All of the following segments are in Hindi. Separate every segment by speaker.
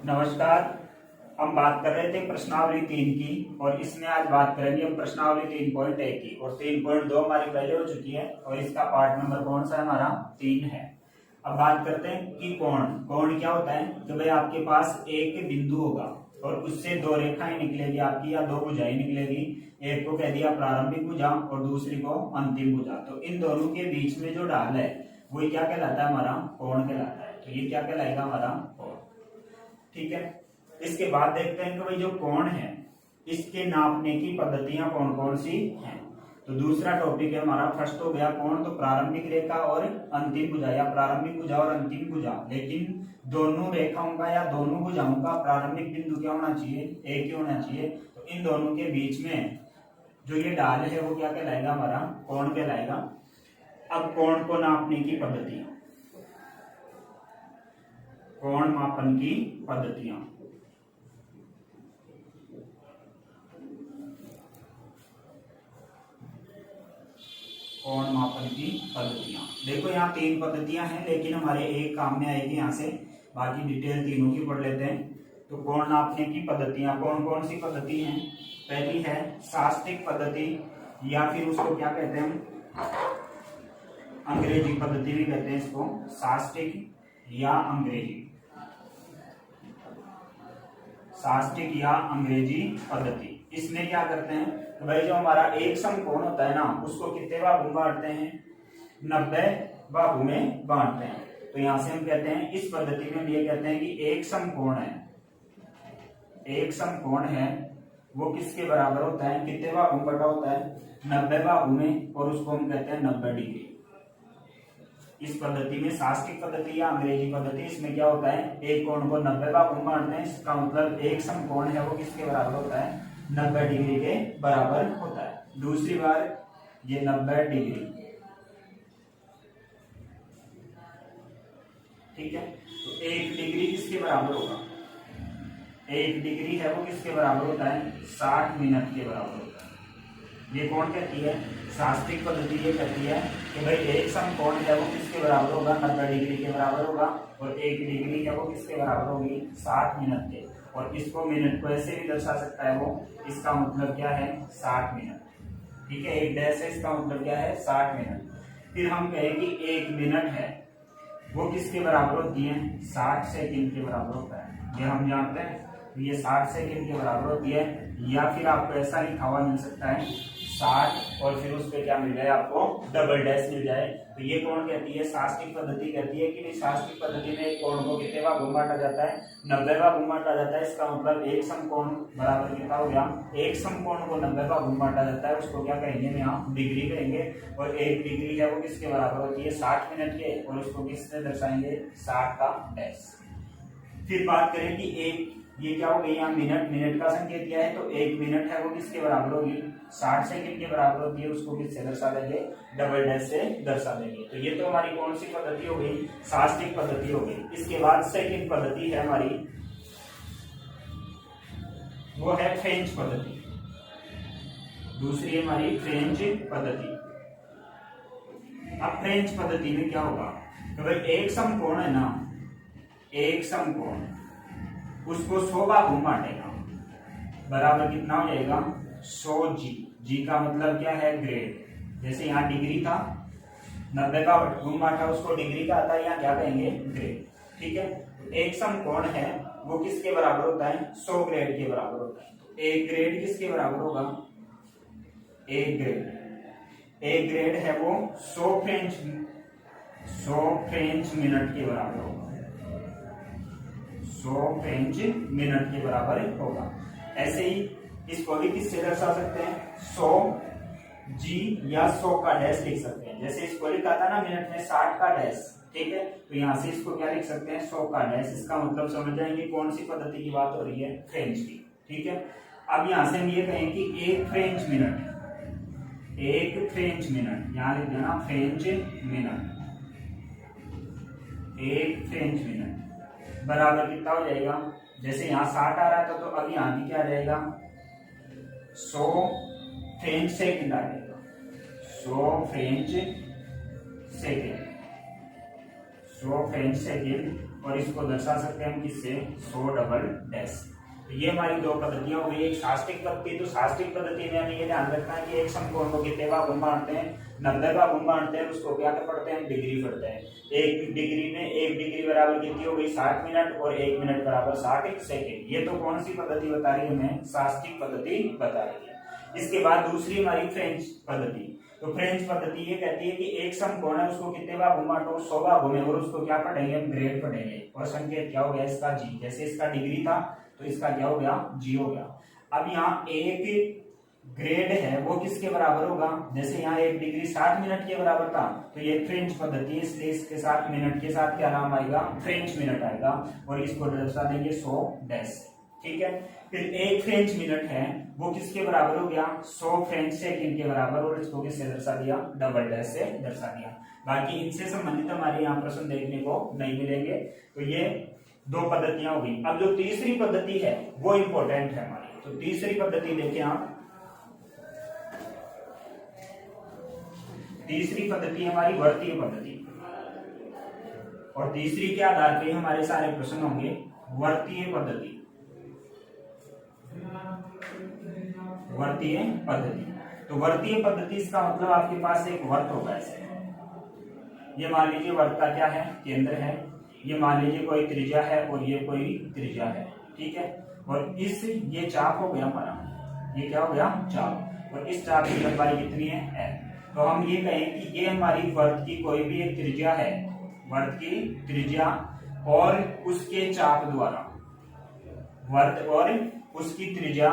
Speaker 1: नमस्कार। हम बात कर रहे थे प्रश्नावली 3 की और इसमें आज बात करेंगे हम प्रश्नावली 3.1 की और 3.2 हमारी पहले हो चुकी है और इसका पार्ट नंबर कौन सा है हमारा 3 है। अब बात करते हैं कि कोण कोण क्या होता है कि भाई आपके पास एक बिंदु होगा और उससे दो रेखाएं निकलेगी आपकी या दो भुजाएं निकलेगी। एक को कह दिया प्रारंभिक भुजा और दूसरी को अंतिम भुजा। तो इन दोनों के बीच में जो ढाल है वो क्या कहलाता है हमारा कोण कहलाता है। तो ये क्या कहलाएगा हमारा कोण। ठीक है, इसके बाद देखते हैं कि भाई जो कोण है इसके नापने की पद्धतियां कौन कौन सी हैं। तो दूसरा टॉपिक है हमारा, फर्स्ट हो गया कोण, तो प्रारंभिक रेखा और अंतिम भुजा या प्रारंभिक भुजा और अंतिम भुजा, लेकिन दोनों रेखाओं का या दोनों भुजाओं का प्रारंभिक बिंदु क्या होना चाहिए, एक ही होना चाहिए। तो इन दोनों के बीच में जो ये ढाल है वो क्या कहलाएगा हमारा कोण कहलाएगा। अब कोण को नापने की पद्धति, कोण मापन की पद्धतियां। कोण मापन की पद्धतियां देखो, यहाँ 3 पद्धतियां हैं लेकिन हमारे एक काम में आएगी यहाँ से, बाकी डिटेल तीनों की पढ़ लेते हैं। तो कोण नापने की पद्धतियां कौन कौन सी पद्धति हैं। पहली है शास्त्रिक पद्धति या फिर उसको क्या कहते हैं हम अंग्रेजी पद्धति भी कहते हैं इसको, शास्त्रिक या अंग्रेजी, शास्त्रिक या अंग्रेजी पद्धति। इसमें क्या करते हैं तो भाई जो हमारा एक समकोण होता है ना उसको कितने भागों में बांटते हैं, 90 भागों में बांटते हैं। तो यहां से हम कहते हैं इस पद्धति में ये कहते हैं कि एक समकोण है, एक समकोण है वो किसके बराबर होता है, कितने भागों में बटा होता है, 90 भागों में, और उसको हम कहते हैं 90 डिग्री। इस पद्धति में शास्त्रिक पद्धति या अंग्रेजी पद्धति, इसमें क्या होता है एक कोण को 90 भागों में बांटते हैं। इसका मतलब एक समकोण है वो किसके बराबर होता है, 90 डिग्री के बराबर होता है। दूसरी बार ये 90 डिग्री, ठीक है। तो 1 डिग्री किसके बराबर होगा, 1 डिग्री है वो किसके बराबर होता है, 60 मिनट के बराबर होता है। ये कौन कहती है, शास्त्रिक पद्धति ये कहती है कि भाई एक समकोण है वो किसके बराबर होगा, 90 डिग्री के बराबर होगा, और 1 डिग्री है वो किसके बराबर होगी, 60 मिनट के। और इसको मिनट को ऐसे भी दर्शा सकता है वो, इसका मतलब क्या है 60 मिनट, ठीक है। एक डैश है, इसका मतलब क्या है 60 मिनट। फिर हम कहें कि 1 मिनट है वो किसके बराबर होती है, 60 सेकंड के बराबर होता है। ये हम जानते हैं, ये 60 सेकंड के बराबर होती है। या फिर आपको ऐसा लिखा हुआ मिल सकता है 60 और फिर उस पे क्या मिल जाए आपको, डबल डैश मिल जाए। तो ये कौन कहती है, शास्त्रिक पद्धति कहती है कि शास्त्रिक पद्धति में एक कोण को कितने भागों में बांटा जाता है, 90 भागों में बांटा जाता है। इसका मतलब एक समकोण बराबर कितना हो गया, एक समकोण को 90 भागों में बांटा जाता है, उसको क्या कहेंगे हम यहाँ डिग्री कहेंगे। और 1 डिग्री है वो किसके बराबर होती है, 60 मिनट के, और उसको किससे दर्शाएंगे, 60 का डैश। फिर बात करें कि एक ये क्या हो गई, यहाँ मिनट, मिनट का संकेत दिया है, तो 1 मिनट है वो किसके बराबर होगी, 60 सेकंड के बराबर होती है। उसको किससे दर्शा देंगे, डबल डैश से दर्शा देंगे। तो ये तो हमारी कौन सी पद्धति हो गई, शास्त्रिक पद्धति हो गई। इसके बाद सेकंड पद्धति है हमारी, वो है फ्रेंच पद्धति। दूसरी है हमारी फ्रेंच पद्धति। अब फ्रेंच पद्धति में क्या होगा, तो भाई एक समकोण है ना, एक समकोण उसको 100 भागों में बांटेगा, बराबर कितना हो जाएगा 100 जी। जी का मतलब क्या है, ग्रेड। जैसे यहाँ डिग्री था, 90 का गुण बांटा उसको डिग्री का आता है, यहाँ क्या कहेंगे ग्रेड, ठीक है। एक समकोण है वो किसके बराबर होता है, 100 ग्रेड के बराबर होता है। तो एक ग्रेड किसके बराबर होगा, एक ग्रेड, एक ग्रेड है वो 100 फ्रेंच मिनट के बराबर होगा, 100 फ्रेंच मिनट के बराबर होगा। ऐसे ही इसको भी किससे दर्शा सकते हैं, 100 जी या 100 का डैश लिख सकते हैं। जैसे इसको लिखा था ना मिनट में 60 का डैश, ठीक है। तो यहाँ से इसको क्या लिख सकते हैं, 100 का डैश। इसका मतलब समझ जाएंगे कौन सी पद्धति की बात हो रही है, फ्रेंच की, ठीक है। अब यहाँ से हम ये कहें कि 1 फ्रेंच मिनट, 1 फ्रेंच मिनट, यहाँ लिख देना फ्रेंच मिनट, 1 फ्रेंच मिनट बराबर कितना हो जाएगा, जैसे यहाँ 60 आ रहा था तो अब यहाँ भी क्या आ जाएगा, 100 फ्रेंच सेकंड आ जाएगा, 100 फ्रेंच सेकंड, 100 फ्रेंच सेकंड और इसको दर्शा सकते हैं हम किससे, 100 डबल डैश। तो ये हमारी दो पद्धतियां हो गई। एक शास्त्रिक पद्धति, तो शास्त्रिक पद्धति में हमें ये ध्यान रखना है कि एक समकोण को कितने भागों में बांटते हैं, 90 भागों में बांटते हैं, उसको क्या पढ़ते हैं, डिग्री पढ़ते हैं। एक डिग्री में एक डिग्री बराबर कितनी हो गई, 60 मिनट, और 1 मिनट बराबर 60 सेकेंड। ये तो कौन सी पद्धति बता रही है हमें, शास्त्रिक पद्धति बता रही है। इसके बाद दूसरी हमारी फ्रेंच पद्धति। तो फ्रेंच पद्धति ये कहती है कि एक समकोण है, उसको कितने भागों में बांटो, 100 भागों में, और उसको क्या पढ़ेंगे हम, ग्रेड पढ़ेंगे, और संकेत क्या हो गया इसका, जी। जैसे इसका डिग्री था तो इसका क्या हो गया, जी हो गया। अब यहाँ एक ग्रेड है वो किसके बराबर होगा, जैसे यहाँ एक डिग्री 60 मिनट के बराबर था, तो ये फ्रेंच पद्धति है, इसलिए इसके साथ मिनट के साथ क्या नाम आएगा, फ्रेंच मिनट आएगा, और इसको दर्शा देंगे 100 डैश। ठीक है। फिर एक फ्रेंच मिनट है वो किसके बराबर हो गया, 100 फ्रेंच सेकंड के बराबर, और इसको किससे दर्शा दिया, डबल डैश से दर्शा दिया। बाकी इनसे संबंधित हमारे यहाँ प्रश्न देखने को नहीं मिलेंगे। तो ये दो पद्धतियां हो गई। अब जो तीसरी पद्धति है वो इंपॉर्टेंट है हमारी। तो तीसरी पद्धति देखिए आप, तीसरी पद्धति हमारी वर्तीय पद्धति, और तीसरी के आधार पे हमारे सारे प्रश्न होंगे वर्तीय पद्धति। वर्तीय पद्धति, तो वर्तीय पद्धति इसका मतलब आपके पास एक वर्त होगा ऐसे। ये मान लीजिए वर्त का क्या है, केंद्र है, ये मान लीजिए कोई त्रिज्या है और ये कोई त्रिज्या है। ठीक है। और इस ये चाप हो गया हमारा, ये क्या हो गया, चाप, और इस चाप की लंबाई कितनी है, l। तो हम ये कहें कि ये हमारी वर्त की कोई भी एक त्रिज्या है, वर्त की त्रिज्या और उसके चाप द्वारा, वर्त और उसकी त्रिज्या,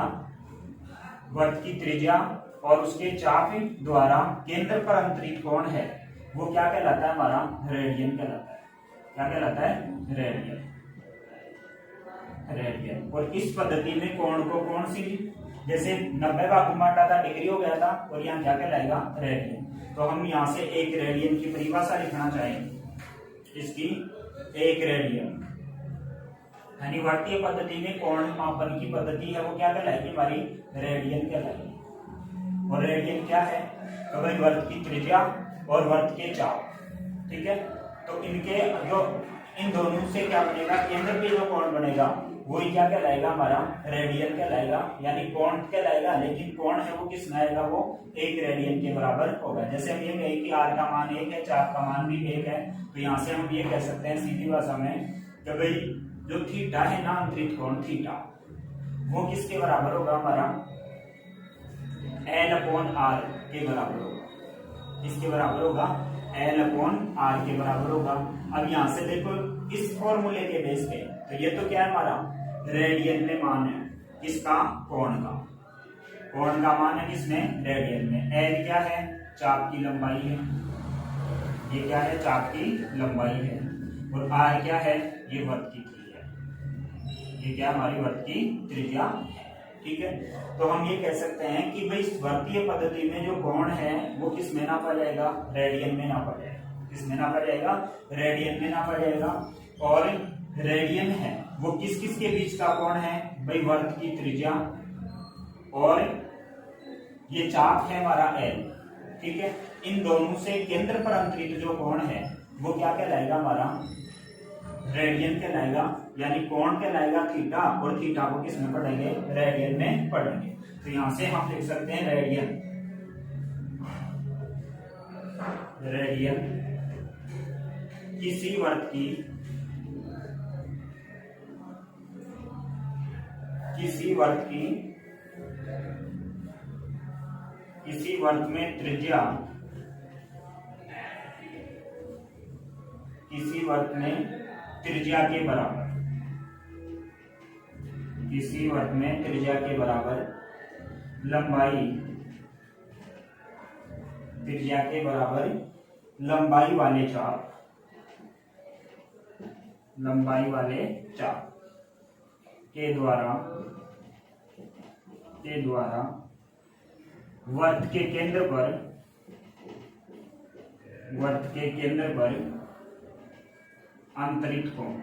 Speaker 1: वर्त की त्रिज्या और उसके चाप द्वारा केंद्र पर अंतरित कोण है, वो क्या कहलाता है, हमारा रेडियन कहलाता है। क्या कहलाता है, रेडियन। रेडियन। और इस पद्धति में कोण को कौन सी, जैसे 90 भागों में बांटा था, डिग्री हो गया था, और यहाँ क्या कहलाएगा, रेडियन। तो हम यहाँ से एक रेडियन की परिभाषा लिखना चाहेंगे, इसकी एक रेडियन, यानी वर्तीय पद्धति में कोण मापन की पद्धति है वो क्या कहलाएगी, हमारी रेडियन कहलाएगी। और रेडियन क्या है, तो भाई वर्त की त्रिज्या और वर्त के चाप। ठीक है। तो इनके जो इन दोनों से क्या बनेगा, केंद्र पे जो कोण बनेगा वही क्या कहलाएगा, हमारा रेडियन कहलाएगा, यानी कोण कहलाएगा, लेकिन कोण है वो किस में आएगा, वो एक रेडियन के बराबर होगा। जैसे हम ये कहें कि r का मान 1 है, चाप का मान भी 1 है, तो यहाँ से हम ये कह सकते हैं सीधी भाषा में कि भाई जो थीटा है ना, अंतरित कोण थीटा, वो किसके बराबर होगा, हमारा l/r के बराबर होगा। किसके बराबर होगा, l/r के बराबर होगा। अब यहां से देखो इस फॉर्मूले के बेस पे, तो ये तो क्या है, हमारा रेडियन में मान है, किसका, कोण का। कोण का मान है किसमें, रेडियन में। l क्या है, चाप की लंबाई है, ये क्या है, चाप की लंबाई है, और r क्या है, ये वर्त की त्रिज्या, ये क्या हमारी वर्त की त्रिज्या है। ठीक है। तो हम ये कह सकते हैं कि भाई वर्तीय पद्धति में जो कोण है वो किस में नापा जाएगा, रेडियन में नापा जाएगा। किस में नापा जाएगा, रेडियन में नापा जाएगा। और रेडियन है वो किस किस के बीच का कोण है, भाई वर्त की त्रिज्या और ये चाप है हमारा l। ठीक है। इन दोनों से केंद्र पर अंतरित जो कोण है वो क्या कहलाएगा, हमारा रेडियन कहलाएगा, यानी कोण कहलाएगा थीटा, और थीटा को किस में पढ़ेंगे, रेडियन में पढ़ेंगे। तो यहां से हम लिख सकते हैं रेडियन। रेडियन किसी वर्त की, किसी वर्त की, किसी वर्त में त्रिज्या, किसी वर्त में त्रिज्या के बराबर, किसी वर्त में त्रिज्या के बराबर लंबाई, त्रिज्या के बराबर लंबाई वाले चाप, लंबाई वाले चाप के द्वारा वर्त के केंद्र पर, वर्त के केंद्र पर अंतरित कोण,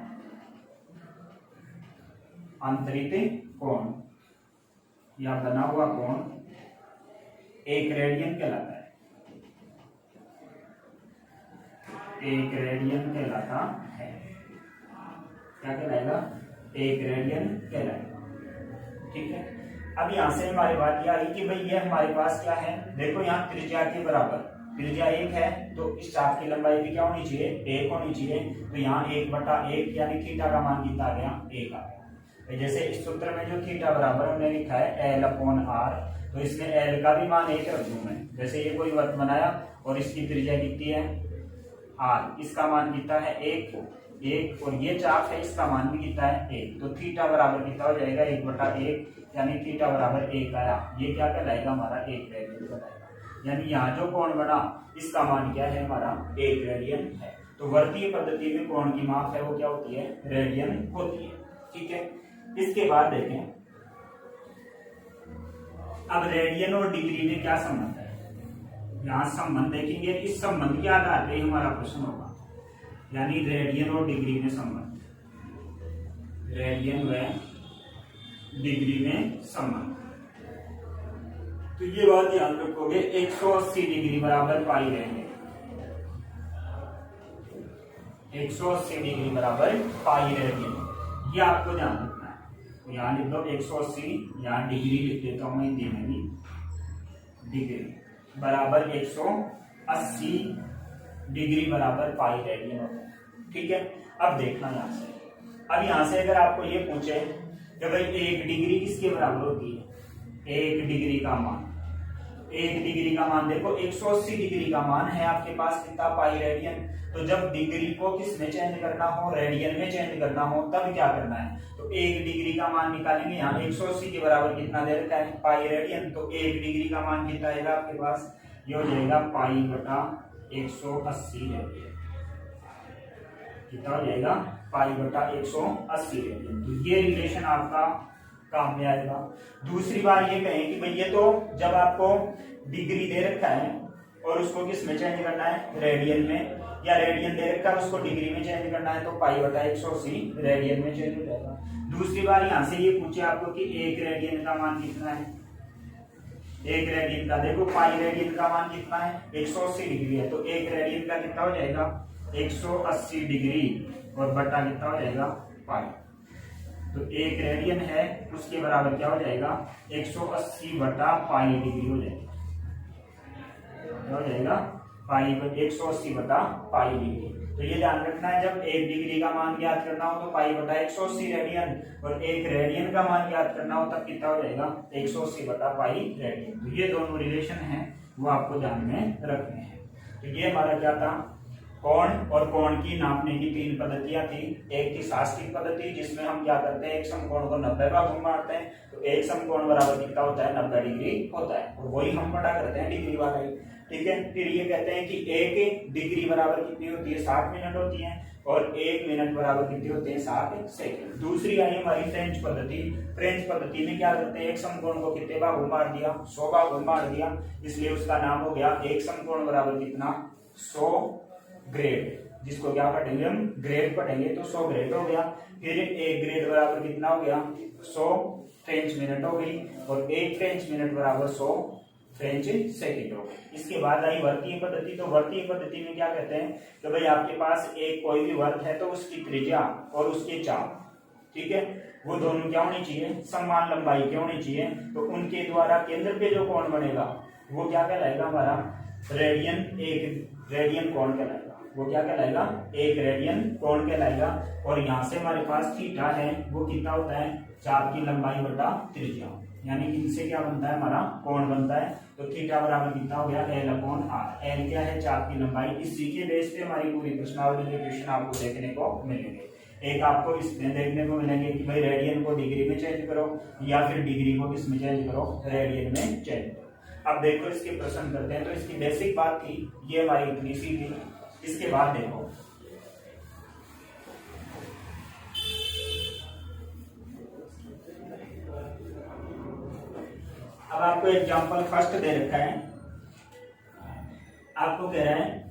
Speaker 1: अंतरित कोण या बना हुआ कोण एक रेडियन कहलाता है, एक रेडियन कहलाता है। क्या कहलाएगा, 1 रेडियन कहलाएगा। ठीक है, अब यहाँ से हमारी बात यह आई कि भाई ये हमारे पास क्या है, देखो यहाँ त्रिज्या के बराबर, त्रिज्या 1 है तो इस चाप की लंबाई भी क्या होनी चाहिए, 1 होनी चाहिए। तो यहाँ 1/1 यानी थीटा का मान कितना आ गया, 1 आ गया। जैसे इस सूत्र में जो थीटा बराबर हमने लिखा है L/R, तो इसमें L का भी मान 1 रख दूं मैं। जैसे ये कोई वृत्त बनाया और इसकी त्रिज्या कितनी है R, इसका मान कितना है 1 और ये चाप है इसका मान भी कितना है 1, तो थीटा बराबर कितना हो जाएगा 1/1 यानी थीटा बराबर 1 आया। ये क्या कहलाएगा हमारा 1 रेडियन कहलाएगा। यानी यहाँ जो कोण बना इसका मान क्या है हमारा 1 रेडियन है। तो वर्तीय पद्धति में कोण की माप है वो क्या होती है, रेडियन होती है। ठीक है, इसके बाद देखें अब रेडियन और डिग्री में क्या संबंध है। यहाँ संबंध देखेंगे, इस संबंध के आधार पर हमारा प्रश्न होगा, यानी रेडियन और डिग्री में संबंध, रेडियन व डिग्री में संबंध। तो ये बात ध्यान रखोगे, 180 डिग्री बराबर पाई रहेंगे, 180 डिग्री बराबर पाई रेडियन, ये आपको ध्यान रखना है। तो यहाँ लिख दो 180, यहाँ डिग्री लिख देता हूं मैं हिंदी में भी, डिग्री बराबर 180 डिग्री बराबर पाई रेडियन होता है। ठीक है, अब देखना यहाँ से, अब यहाँ से अगर आपको ये पूछे कि भाई 1 डिग्री किसके बराबर होती है, 1 डिग्री का मान, 1 डिग्री का मान देखो 180 डिग्री का मान है आपके पास कितना, पाई रेडियन। तो जब डिग्री को किस में चेंज करना हो, रेडियन में चेंज करना हो, तब क्या करना है, तो 1 डिग्री का मान निकालेंगे। यहाँ 180 के बराबर कितना दे रखा है, पाई रेडियन, तो 1 डिग्री का मान कितना आएगा आपके पास, ये हो जाएगा π/180 रेडियन। कितना हो जाएगा, π/180 रेडियन। तो ये रिलेशन आपका काम में आएगा। दूसरी बार ये कहें कि भाई ये तो जब आपको डिग्री दे रखा है और उसको किस में चेंज करना है, रेडियन में, या रेडियन दे रखा है उसको डिग्री में चेंज करना है, तो π/180 रेडियन में चेंज हो जाएगा। दूसरी बार यहाँ से ये पूछे आपको कि 1 रेडियन का मान कितना है, 1 रेडियन का देखो पाई रेडियन का मान कितना है, 180 डिग्री है, तो 1 रेडियन का कितना हो जाएगा 180 डिग्री और बटा कितना हो जाएगा पाई। तो 1 रेडियन है उसके बराबर क्या हो जाएगा 180 बटा पाई डिग्री हो जाएगा, क्या हो जाएगा पाई 180 बटा पाई डिग्री। तो ये ध्यान रखना है, जब 1 डिग्री का मान ज्ञात करना हो तो π/180 रेडियन, और 1 रेडियन का मान ज्ञात करना हो तब कितना हो जाएगा 180 बटा पाई रेडियन। तो ये दोनों रिलेशन हैं वो आपको ध्यान में रखने हैं। तो ये हमारा क्या था, कोण और कोण की नापने की 3 पद्धतियां थी। एक थी शास्त्रीय पद्धति जिसमें हम क्या करते हैं, एक समकोण को 90 का घुम मारते हैं, तो एक समकोण बराबर कितना होता है 90 डिग्री होता है, और वही हम पढ़ा करते हैं डिग्री वाला ही। ठीक है, फिर ये कहते हैं कि 1 डिग्री बराबर कितनी होती है 60 मिनट होती है, और 1 मिनट बराबर कितने होते हैं 60 सेकंड। दूसरी आई हमारी फ्रेंच पद्धति। फ्रेंच पद्धति में क्या करते हैं, एक समकोण को कितने बार घुम मार दिया, 100 बार घुम मार दिया, इसलिए उसका नाम हो गया एक समकोण बराबर कितना 100 ग्रेड, जिसको क्या पढ़ेंगे हम ग्रेड पढ़ेंगे, तो 100 ग्रेड हो गया। फिर 1 ग्रेड बराबर कितना हो गया 100 फ्रेंच मिनट हो गई, और 1 फ्रेंच मिनट बराबर 100 फ्रेंच सेकंड हो गई। इसके बाद आई वर्तीय पद्धति। तो वर्तीय पद्धति में क्या कहते हैं कि भाई आपके पास एक कोई भी वर्त है तो उसकी त्रिज्या और उसके चाप, ठीक है, वो दोनों क्या होनी चाहिए, समान लंबाई के होनी चाहिए। तो उनके द्वारा केंद्र पे जो कोण बनेगा वो क्या कहलाएगा हमारा रेडियन, 1 रेडियन कोण कहलाएगा। वो क्या कहलाएगा 1 रेडियन कोण कहलाएगा। और यहाँ से हमारे पास थीटा है वो कितना होता है चाप की लंबाई बटा त्रिज्या, यानी कि इनसे क्या बनता है हमारा कोण बनता है। तो थीटा बराबर कितना हो गया L/R। L क्या है चाप की लंबाई। इसी के बेस पे हमारी पूरी प्रश्नावली के क्वेश्चन आपको देखने को मिलेंगे। एक आपको इसमें देखने को मिलेंगे कि भाई रेडियन को डिग्री में चेंज करो, या फिर डिग्री को किस में चेंज करो, रेडियन में चेंज करो। अब देखो इसके प्रश्न करते हैं। तो इसकी बेसिक बात थी ये हमारी इतनी सी थी। इसके बाद देखो अब आपको एग्जांपल फर्स्ट दे रखा है। आपको कह रहा है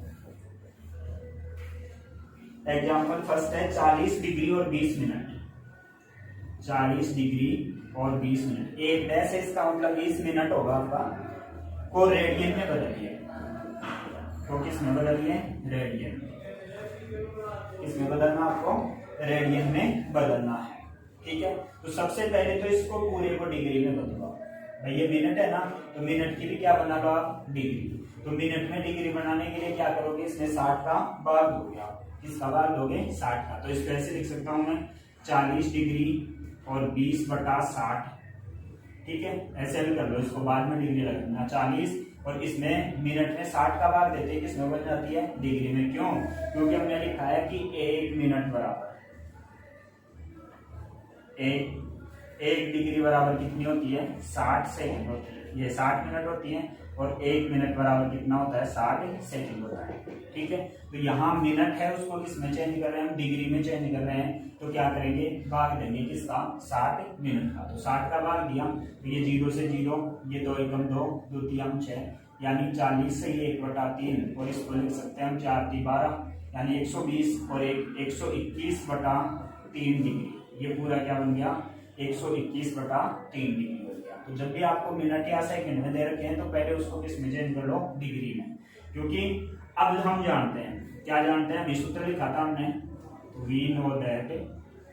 Speaker 1: एग्जांपल फर्स्ट है 40 डिग्री और 20 मिनट, 40 डिग्री और 20 मिनट। एक डैश है, इसका मतलब 20 मिनट होगा आपका, को रेडियन में बदलिए। तो किस में बदलिए, रेडियन में। किस में बदलना आपको, रेडियन में बदलना है। ठीक है, तो सबसे पहले तो इसको पूरे को डिग्री में बदलो भाई। ये मिनट है ना, तो मिनट की भी क्या बना लो आप, डिग्री। तो मिनट में डिग्री बनाने के लिए क्या करोगे, इसमें 60 का भाग दोगे आप। किसका भाग दोगे, 60 का। तो इसको ऐसे लिख सकता हूं मैं 40 डिग्री और 20/60। ठीक है, ऐसे भी कर लो, इसको बाद में डिग्री लगना 40 और इसमें मिनट में 60 का भाग देते हैं, किसमें बन जाती है, डिग्री में। क्यों, क्योंकि हमने लिखा है कि 1 मिनट बराबर एक डिग्री बराबर कितनी होती है, 60 सेकंड होती है। ये 60 मिनट होती है और 1 मिनट बराबर कितना होता है, 60 सेकंड होता है। ठीक है, तो यहाँ मिनट है उसको किसमें चेंज कर रहे हैं हम, डिग्री में चेंज कर रहे हैं। तो क्या करेंगे, भाग देंगे किसका, 60 मिनट का। तो 60 का भाग दिया, तो ये 0 से 0, ये 2 एकम 2, 2 तियाम 6, यानी 40 से ये 1/3 और इसको लिख सकते हैं हम 4 × 12, यानी 120 और 121/3 डिग्री। ये पूरा क्या बन गया, 121/3 डिग्री बन गया। तो जब भी आपको मिनट या सेकंड में दे रखे हैं तो पहले उसको किस में चेंज कर लो, डिग्री में। क्योंकि अब हम जानते हैं, क्या जानते हैं, सूत्र लिखा था हमने, वी नो दैट,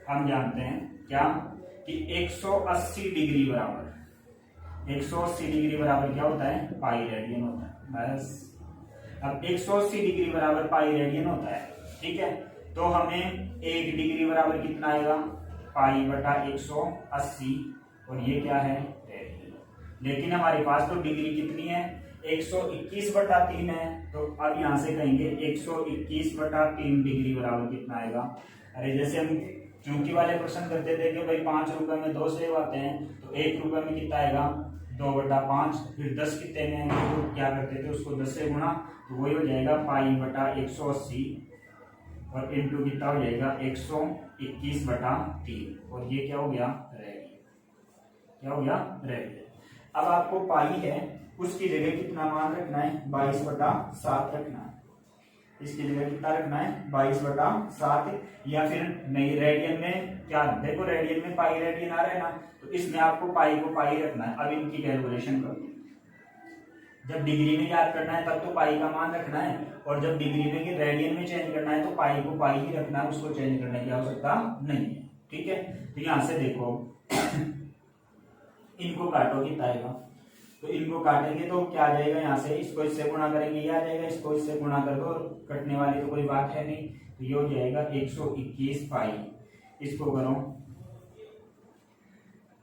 Speaker 1: हम जानते हैं क्या कि 180 डिग्री बराबर 180 डिग्री बराबर क्या होता है, पाई रेडियन होता है। बस अब 180 डिग्री बराबर पाई रेडियन होता है। ठीक है, तो हमें 1 डिग्री बराबर कितना आएगा, π/180 और ये क्या है, रेडियन। लेकिन हमारे पास तो डिग्री कितनी है, 121/3 है। तो अब यहाँ से कहेंगे 121/3 डिग्री बराबर कितना आएगा। अरे जैसे हम चूंकि वाले प्रश्न करते थे कि भाई 5 रुपए में 2 सेब आते हैं, तो 1 रुपए में कितना आएगा, 2/5। फिर 10 कितने में आएंगे, तो क्या करते थे, उसको 10 से गुणा, तो वही हो जाएगा π/180 और इंटू कितना हो जाएगा 121/3 और ये क्या हो गया, रेडियन। क्या हो गया, रेडियन। अब आपको पाई है, उसकी जगह कितना मान रखना है, 22/7 रखना है। इसकी जगह कितना रखना है, 22/7, या फिर नहीं, रेडियन में क्या, देखो रेडियन में पाई रेडियन आ रहा है ना, तो इसमें आपको पाई को पाई रखना है। अब इनकी कैलकुलेशन करो, जब डिग्री में याद करना है तब तो पाई का मान रखना है, और जब डिग्री में रेडियन में चेंज करना है तो पाई को पाई ही रखना है, उसको चेंज करने की आवश्यकता नहीं है। ठीक है, तो यहां से देखो इनको काटो कितना आएगा, तो इनको काटेंगे तो क्या आ जाएगा, यहाँ से इसको इससे गुणा करेंगे ये आ जाएगा, इसको इससे गुणा कर दो, और कटने वाली तो कोई बात है नहीं, तो ये हो जाएगा 121 पाई। इसको करो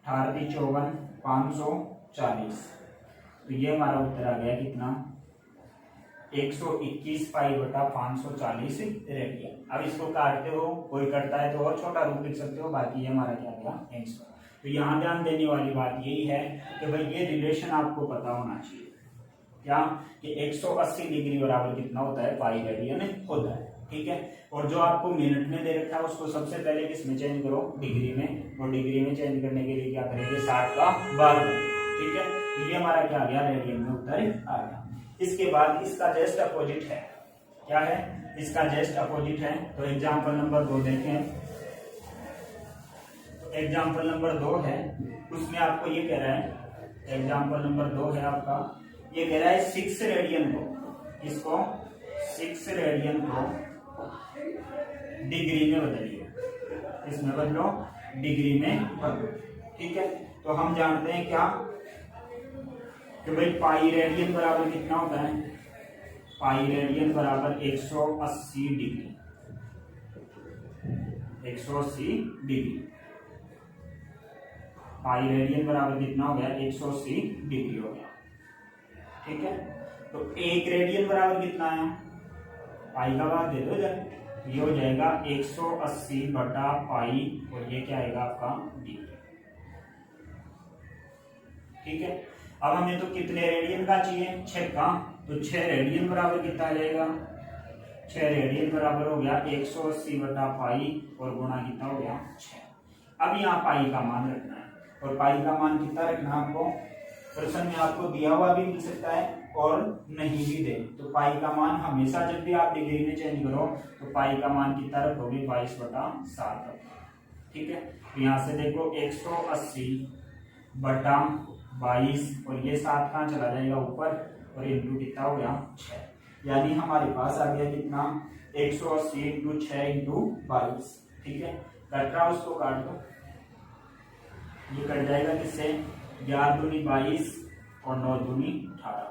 Speaker 1: 18 54 540, तो ये हमारा उत्तर आ गया कितना, 121 π/540 रेडियन। अब इसको काटते हो, कोई करता है तो और छोटा रूप लिख सकते हो, बाकी ये हमारा क्या गया, आंसर। तो यहाँ ध्यान देने वाली बात यही है कि भाई ये रिलेशन आपको पता होना चाहिए, क्या कि 180 डिग्री बराबर कितना होता है, पाई रेडियन होता है। ठीक है, और जो आपको मिनट में दे रखा है उसको सबसे पहले किसमें चेंज करो, डिग्री में, और डिग्री में चेंज करने के लिए क्या करेंगे, 60 का भाग। ठीक है, तो ये हमारा क्या आ गया, रेडियन में उत्तर आ गया। इसके बाद इसका जस्ट अपोजिट है, क्या है, इसका जस्ट अपोजिट है। तो एग्जांपल नंबर 2 देखें, तो एग्जांपल नंबर 2 है, उसमें आपको ये कह रहा है, एग्जांपल नंबर 2 है आपका, ये कह रहा है 6 रेडियन को, इसको 6 रेडियन को डिग्री में बदलिए, इसमें बदलो, डिग्री में बदलो। ठीक है, तो हम जानते हैं क्या कि भाई पाई रेडियन बराबर कितना होता है, पाई रेडियन बराबर 180 डिग्री, 180 डिग्री। पाई रेडियन बराबर कितना हो गया, 180 डिग्री हो गया। ठीक है, तो 1 रेडियन बराबर कितना है, पाई का भाग दे दो इधर, ये हो जाएगा 180/पाई और ये क्या आएगा आपका, डिग्री। ठीक है, अब हमें तो कितने रेडियन का चाहिए, 6 का, तो 6 रेडियन बराबर कितना आ जाएगा, 6 रेडियन बराबर हो गया 180/पाई और गुणा कितना हो गया, 6। अब यहाँ पाई का मान रखना है, और पाई का मान कितना रखना है आपको, प्रश्न में आपको दिया हुआ भी मिल सकता है और नहीं भी दे, तो पाई का मान हमेशा जब भी आप डिग्री में चेंज करो तो पाई का मान कितना रखोगे, 22/7 रखोगे। ठीक है, तो यहाँ से देखो 180/22 और ये 7 कहाँ चला जाएगा ऊपर, और इंटू कितना हो गया, 6, यानी हमारे पास आ गया कितना, 180 × 6 × 22, ठीक है, कट रहा उसको काट दो, ये कट जाएगा किससे, 11 दूनी 22 और 9 दूनी 18,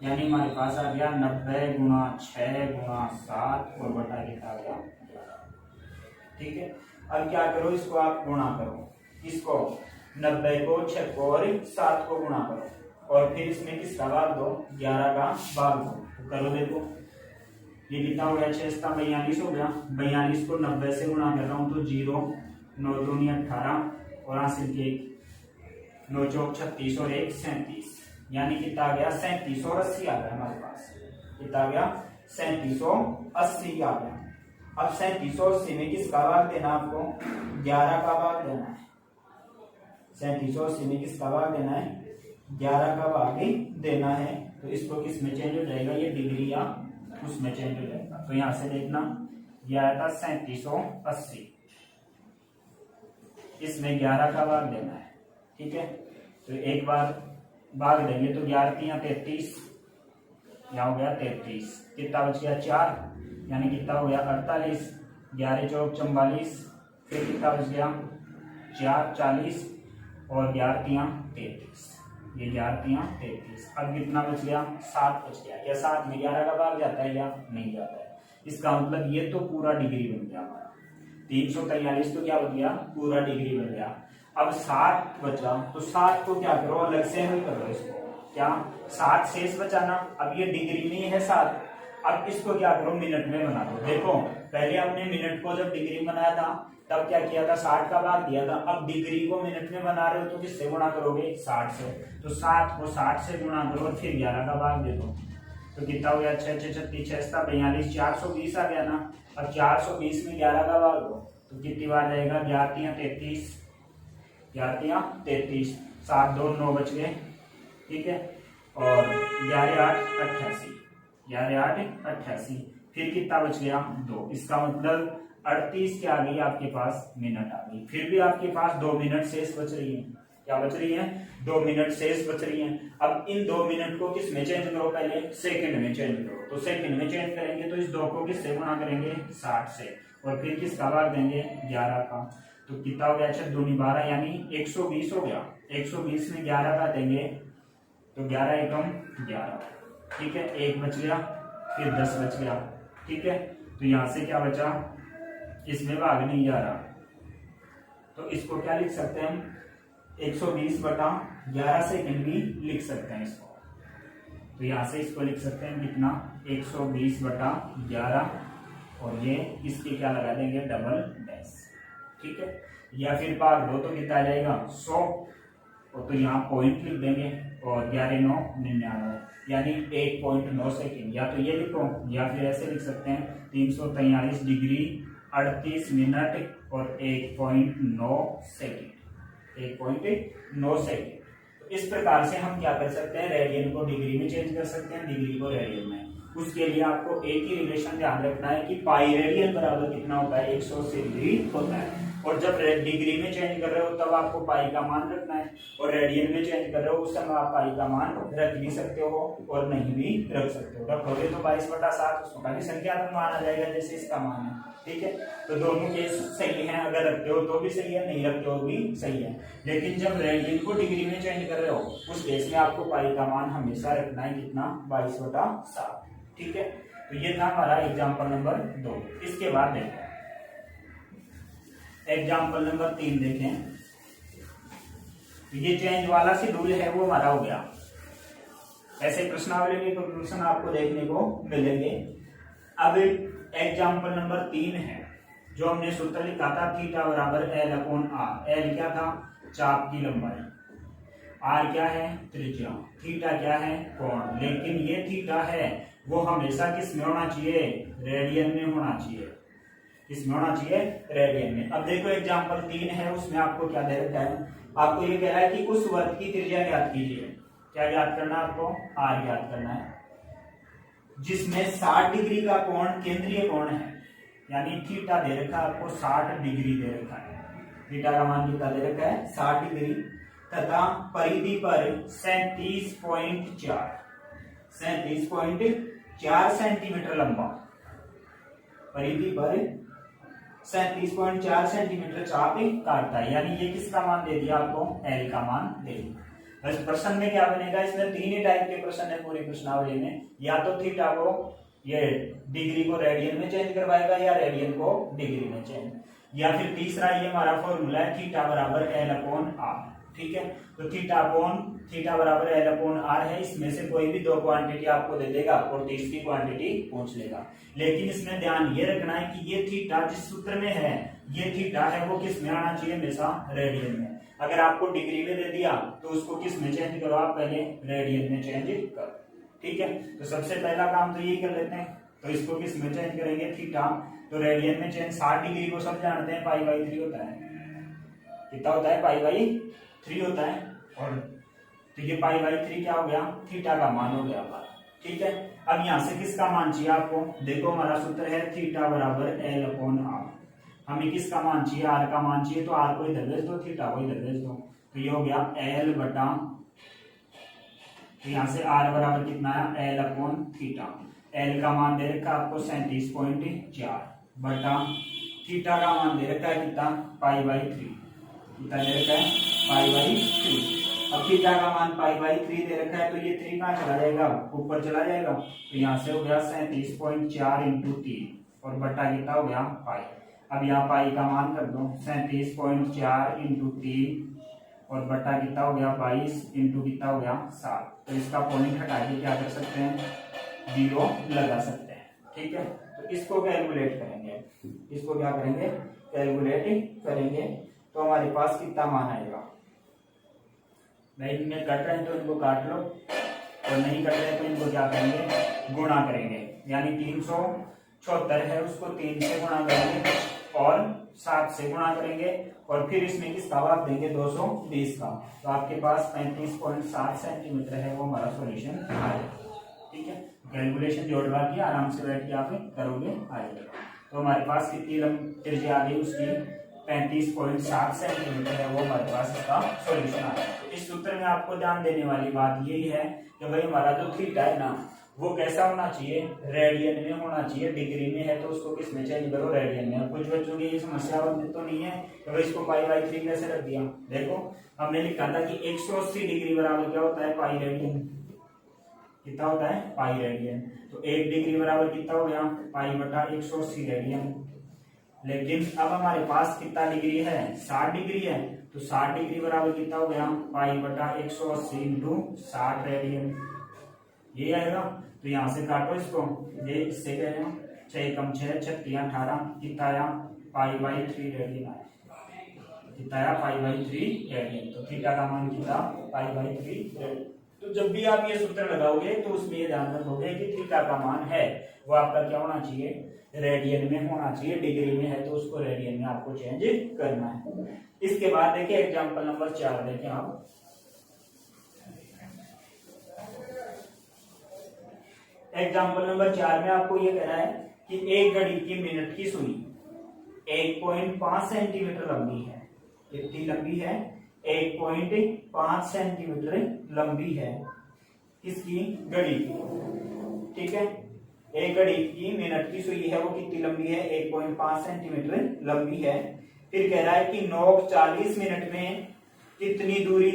Speaker 1: यानी हमारे पास आ गया 90 गुणा 6 गुणा 7 और बटा कितना आ गया 11। ठीक है, अब क्या करो, इसको आप गुणा करो, इसको 90 को 6 को और 7 को गुणा करो और फिर इसमें किसका भाग दो, 11 का भाग दो। तो करो, देखो ये कितना हो गया, 6 42 हो गया, 42 को 90 से गुणा कर रहा हूँ तो 0, 9 दूनी 18 और हासिल के 9 चौक 36 और 1 37, यानी कितना आ गया 3780 आ गया हमारे पास, कितना आ गया 3780 आ गया। अब 3780 में किसका भाग देना आपको, 11 का भाग देना है, 3780 में किसका भाग देना है, 11 का भाग ही देना है। तो इसको किस में चेंज हो जाएगा, ये डिग्री या उसमें चेंज हो जाएगा। तो यहां से देखना, यह आया था 3780, इसमें 11 का भाग देना है। ठीक है, तो एक बार भाग देंगे तो 11 3 33, यहाँ हो गया 33, कितना बच गया 4, यानी कितना हो गया 48, 11 चौक 44, फिर कितना बच गया 4 40 और 11 3 33, ये 11 3 33। अब कितना बच गया 7 बच गया, या 7 में 11 का भाग जाता है या नहीं जाता है। इसका मतलब ये तो पूरा डिग्री बन गया हमारा, 343 तो क्या बन गया, पूरा डिग्री बन गया। अब 7 बचा तो 7 को क्या करो, अलग से हल करो इसको, क्या 7 शेष बचाना, अब ये डिग्री में है 7, अब इसको क्या करो मिनट में बना दो। देखो पहले हमने मिनट को जब डिग्री में बनाया था तब क्या किया था, 60 का भाग दिया था, अब डिग्री को मिनट में बना रहे हो तो किससे गुणा करोगे, 60 से, तो 7 को 60 से गुणा करो और फिर 11 का भाग दे दो, तो कितना हो गया 6 6 36 6 42, 420 आ गया ना। अब 420 में 11 का भाग दो तो कितनी बार जाएगा, 11 3 33, 11 3 33, 7 2 9 बच गए। ठीक है, और 11 8 88, 11 8 88, फिर कितना बच गया 2, इसका मतलब 38 के आ गई आपके पास मिनट आ गई। फिर भी आपके पास 2 मिनट शेष बच रही है, क्या बच रही है, 2 मिनट शेष बच रही है। अब इन 2 मिनट को किस में चेंज करो, पहले सेकंड में चेंज करो, तो सेकंड में चेंज करेंगे तो इस 2 को किससे गुणा करेंगे, 60 से, और फिर किसका भाग देंगे 11 का, तो कितना हो गया 6 दूनी 12, यानी 120 हो गया। 120 में 11 का देंगे तो 11 एकम 11, ठीक है, 1 बच गया, फिर 10 बच गया। ठीक है, तो यहां से क्या बचा, इसमें भाग नहीं जा रहा, तो इसको क्या लिख सकते हैं हम, 120 बटा 11 सेकंड भी लिख सकते हैं इसको। तो यहां से इसको लिख सकते हैं कितना, 120 बटा 11, और ये इसके क्या लगा देंगे, डबल डैश। ठीक है, या फिर भाग दो तो कितना आ जाएगा 100, और तो यहाँ पॉइंट लिख देंगे, और 11 9 99, यानी 1.9 सेकेंड, या तो ये लिखो या फिर ऐसे लिख सकते हैं 343 डिग्री 38 मिनट और 1.9 सेकेंड, 1.9 सेकेंड। तो इस प्रकार से हम क्या कर सकते हैं, रेडियन को डिग्री में चेंज कर सकते हैं, डिग्री को रेडियन में। उसके लिए आपको एक ही रिलेशन ध्यान रखना है कि पाई रेडियन बराबर कितना होता है, 180 डिग्री होता है। और जब डिग्री में चेंज कर रहे हो तब आपको पाई का मान रखना है, और रेडियन में चेंज कर रहे हो उस समय आप पाई का मान रख भी सकते हो और नहीं भी रख सकते हो। रखोगे तो 22/7 उसका भी संख्यात्मक मान आ जाएगा जैसे इसका मान है। ठीक है, तो दोनों केस सही है, अगर रखते हो तो भी सही है, नहीं रखते हो भी सही है। लेकिन जब रेडियन को डिग्री में चेंज कर रहे हो उस केस में आपको पाई का मान हमेशा रखना है कितना, 22/7। ठीक है, तो ये था हमारा एग्जाम्पल नंबर 2। इसके बाद देखें एग्जाम्पल नंबर 3 देखें, तो ये चेंज वाला शेड्यूल है वो हमारा हो गया। ऐसे प्रश्नावली में कंक्लूजन आपको देखने को मिलेंगे। अब एग्जाम्पल नंबर 3 है, जो हमने सूत्र लिखा था थीटा बराबर L/R। L क्या था, चाप की लंबाई, R क्या है, त्रिज्या, थीटा क्या है, कोण। लेकिन ये थीटा है वो हमेशा किस में होना चाहिए, रेडियन में होना चाहिए। किस में होना चाहिए, रेडियन में। अब देखो एग्जाम्पल 3 है, उसमें आपको क्या दे रखा है, आपको ये कह रहा है कि उस वर्ग की त्रिज्या ज्ञात कीजिए। क्या ज्ञात करना है आपको, R ज्ञात करना है, जिसमें 60 डिग्री का कोण केंद्रीय कोण है, यानी थीटा दे रखा है आपको 60 डिग्री दे रखा है। थीटा का मान कितना दे रखा है, 60 डिग्री, तथा परिधि पर 37.4 सेंटीमीटर लंबा, परिधि पर 37.4 सेंटीमीटर चाप काटता है, यानी ये किसका मान दे दिया आपको, एल का मान दे दिया। बस प्रश्न में क्या बनेगा, इसमें तीन ही टाइप के प्रश्न है पूरी प्रश्नावली में, या तो थीटा को ये डिग्री को रेडियन में चेंज करवाएगा या रेडियन को डिग्री में चेंज, या फिर तीसरा ये हमारा फॉर्मूला है थीटा बराबर एल अपॉन आर। ठीक है, तो थीटा बराबर एल अपॉन आर है, इसमें से कोई भी दो क्वांटिटी आपको दे देगा और तीसरी क्वांटिटी पूछ लेगा। लेकिन इसमें ध्यान ये रखना है कि ये थीटा जिस सूत्र में है, ये थीटा है वो किस में आना चाहिए, हमेशा रेडियन में। अगर आपको डिग्री में दे दिया तो उसको किस में चेंज करो, आप पहले रेडियन में चेंज करो। ठीक है, तो सबसे पहला काम तो यही कर लेते हैं, तो इसको किस में चेंज करेंगे, थीटा, तो रेडियन में चेंज 60 डिग्री को सब जानते हैं पाई/3 होता है, कितना होता है, पाई/3 होता है, और तो ये पाई/3 क्या हो गया, थीटा का मान हो गया। ठीक है, अब यहाँ से किसका मान चाहिए आपको, देखो हमारा सूत्र है थीटा बराबर एल अपॉन आर, हमें किसका मान चाहिए, आर का मान चाहिए, तो आर को इधर भेज दो, थीटा को इधर भेज दो, तो ये हो गया एल बटा, तो यहाँ से आर बराबर कितना है, एल अपॉन थीटा, एल का मान दे रखा है आपको 37.4 बटा थीटा का मान दे रखा है कितना, पाई/3, कितना दे रखा है, पाई/3। अब थीटा का मान पाई/3 दे रखा है, तो ये 3 कहाँ चला जाएगा, ऊपर चला जाएगा, तो यहाँ से हो गया 37.4 इंटू 3 और बटा कितना हो गया, पाई। अब यहाँ पाई का मान कर दो, 37.4 इंटू 3 और बटा कितना हो गया, 22 इंटू कितना हो गया, 7। तो इसका पॉइंट हटा के क्या कर सकते हैं, 0 लगा सकते हैं। ठीक है, तो इसको कैलकुलेट करेंगे, इसको क्या करेंगे, कैलकुलेट करेंगे, तो हमारे पास कितना मान आएगा। भाई इनमें कट रहे हैं तो इनको काट लो, और नहीं कट रहे तो इनको क्या करेंगे, गुणा करेंगे, यानी 374 है उसको 3 से गुणा करेंगे और 7 से गुणा करेंगे, और फिर इसमें किसका भाग देंगे, 220 का, तो आपके पास 35.7 सेंटीमीटर है, वो हमारा सॉल्यूशन आ जाएगा। ठीक है, कैलकुलेशन जोड़वा के आराम से बैठ के आप करोगे, आ जाएगा। तो हमारे पास कितनी त्रिज्या आ गई उसकी, 35.7 सेंटीमीटर है, वो हमारे पास इसका सॉल्यूशन आ गया। तो इस सूत्र में आपको ध्यान देने वाली बात यही है कि भाई हमारा जो थीटा है ना, वो कैसा होना चाहिए, रेडियन में होना चाहिए, डिग्री में है तो उसको किस में चेंज करो, रेडियन में। कुछ बच्चों की ये समस्या तो नहीं है कि भाई इसको पाई/3 कैसे रख दिया, देखो हमने लिखा था कि 180 डिग्री बराबर क्या होता है, पाई रेडियन, कितना होता है, पाई रेडियन, तो 1 डिग्री बराबर कितना हो गया, पाई/180 रेडियन। लेकिन अब हमारे पास कितना डिग्री है, 60 डिग्री है, तो 60 डिग्री बराबर कितना हो गया, पाई/180 इंटू 60 रेडियन, ये आएगा। तो यहाँ से काटो इसको, ये इससे कह रहे हो 6 कम 6 36 18, कितना आया, पाई/3 रेडियन आया, कितना आया, पाई/3 रेडियन। तो थीटा का मान कितना, पाई/3 रेडियन। तो जब भी आप ये सूत्र लगाओगे तो उसमें ये ध्यान रखोगे कि थीटा का मान है वो आपका क्या होना चाहिए, रेडियन में होना चाहिए, डिग्री में है तो उसको रेडियन में आपको चेंज करना है। इसके बाद देखिए एग्जांपल नंबर 4 देखें आप। एग्जांपल नंबर 4 में आपको ये कह रहा है कि एक घड़ी की मिनट की सुई 1.5 सेंटीमीटर लंबी है, कितनी लंबी है, 1.5 सेंटीमीटर लंबी है, किसकी, घड़ी की। ठीक है, एक घड़ी की मिनट की सुई है वो कितनी लंबी है, 1.5 सेंटीमीटर लंबी है। फिर कह रहा है कि नोक 40 मिनट में कितनी दूरी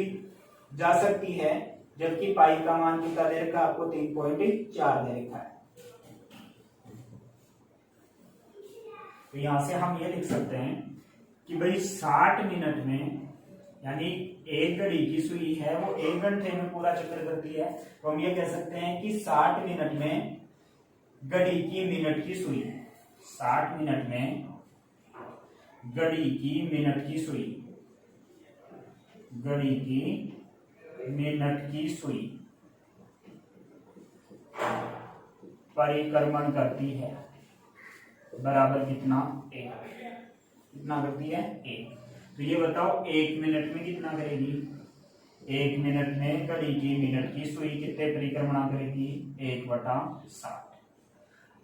Speaker 1: जा सकती है, जबकि पाई का मान कितना दे रखा है आपको, 3.4 दे रखा है। तो यहां से हम ये लिख सकते हैं कि भाई 60 मिनट में, यानी एक घड़ी की सुई है वो 1 घंटे में पूरा चक्कर करती है, तो हम ये कह सकते हैं कि 60 मिनट में घड़ी की मिनट की सुई, 60 मिनट में घड़ी की मिनट की सुई, घड़ी की मिनट की सुई परिक्रमण करती है, बराबर कितना, 1, कितना करती है, 1। तो ये बताओ 1 मिनट में कितना करेगी, 1 मिनट में घड़ी की मिनट की सुई कितने परिक्रमण करेगी, 1/60।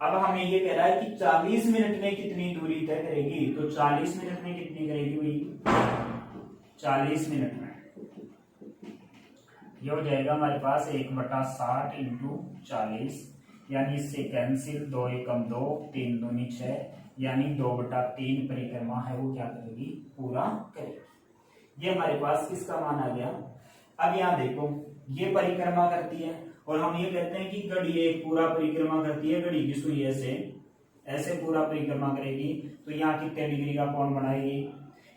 Speaker 1: अब हमें ये कह रहा है कि 40 मिनट में कितनी दूरी तय करेगी, तो 40 मिनट में कितनी करेगी भाई, 40 मिनट में ये हो जाएगा हमारे पास 1/60 इंटू 40, यानी इससे कैंसिल, 2 एकम 2, 3 दूनी 6, यानी 2/3 परिक्रमा है वो क्या करेगी, पूरा करेगी। ये हमारे पास किसका मान आ गया। अब यहाँ देखो ये परिक्रमा करती है और हम ये कहते हैं कि घड़ी एक पूरा परिक्रमा करती है, घड़ी की सुई ऐसे ऐसे पूरा परिक्रमा करेगी, तो यहाँ कितने डिग्री का कोण बनाएगी,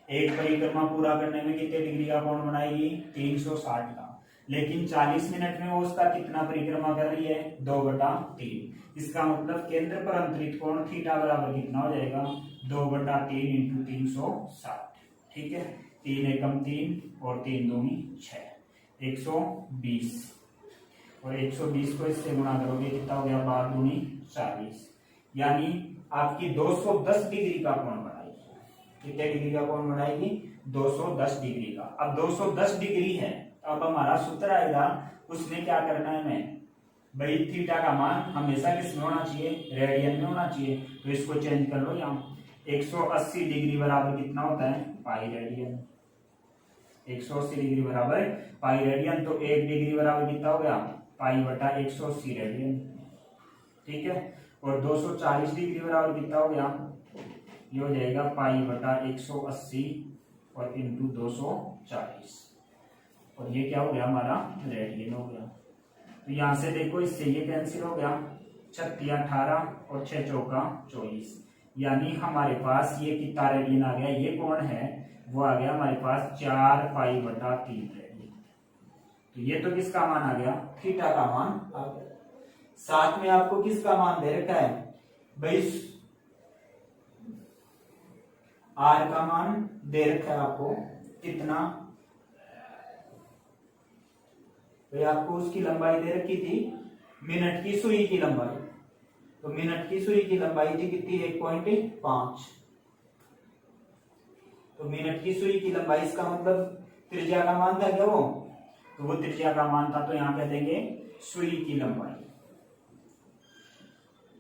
Speaker 1: एक परिक्रमा पूरा करने में कितने डिग्री का कोण बनाएगी, 360 का। लेकिन 40 मिनट में वो उसका कितना परिक्रमा कर रही है, 2/3। इसका मतलब केंद्र पर अंतरित कोण थीटा बराबर कितना हो जाएगा, 2/3 इंटू 360। ठीक है, 3 एकम 3 और 3 दूनी 6, 120। और 120 को इससे गुणा करोगे कितना हो गया, 12 दूनी 40। यानी आपकी 210 डिग्री का कोण बनाएगी। कितने डिग्री का कोण बनाएगी, 210 डिग्री का। अब 210 डिग्री है, अब हमारा सूत्र आएगा, उसमें क्या करना है हमें, भाई थीटा का मान हमेशा किसमें होना चाहिए, रेडियन में होना चाहिए। तो इसको चेंज कर लो, यहाँ 180 डिग्री बराबर कितना होता है, पाई रेडियन। 180 डिग्री बराबर पाई रेडियन, तो 1 डिग्री बराबर कितना हो गया, पाई बटा 180 रेडियन। ठीक है, और 240 डिग्री बराबर कितना हो गया, ये हो जाएगा पाई बटा 180 और इंटू 240, और ये क्या हो गया हमारा, रेडियन हो गया। तो यहां से देखो इससे ये कैंसिल हो गया, 36 18 और 6 चौका 24, यानी हमारे पास ये कितना रेडियन आ गया, ये कोण है वो आ गया हमारे पास 4 पाई बटा 3 रेडियन। तो ये तो किसका मान आ गया, थीटा का मान आ गया। साथ में आपको किसका मान दे रखा है भाई, आर का मान दे रखा है आपको कितना भाई, आपको उसकी लंबाई दे रखी थी, मिनट की सुई की लंबाई। तो मिनट की सुई की लंबाई थी कितनी, 1.5। तो मिनट की सुई की लंबाई, इसका मतलब त्रिज्या का मान था क्या वो, तो वो त्रिज्या का मान था, तो यहां कह देंगे सुई की लंबाई,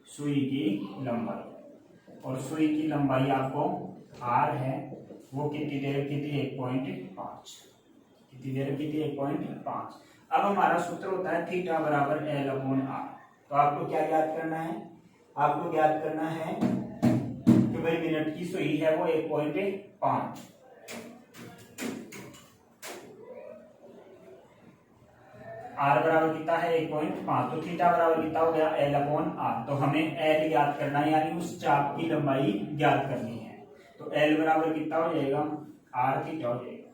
Speaker 1: सुई की लंबाई। और सुई की लंबाई आपको आर है, वो कितनी दे रखी थी, 1.5। कितनी दे रखी थी, 1.5। अब हमारा सूत्र होता है थीटा बराबर L अपॉन आर। तो आपको क्या याद करना है, आपको याद करना है कि भाई मिनट की सुई है वो 1.5, आर बराबर कितना है, 1.5। तो थीटा बराबर कितना हो गया, L अपॉन आर। तो हमें L ज्ञात करना है, यानी उस चाप की लंबाई ज्ञात करनी है। तो L बराबर कितना हो जाएगा, आर थीटा हो जाएगा।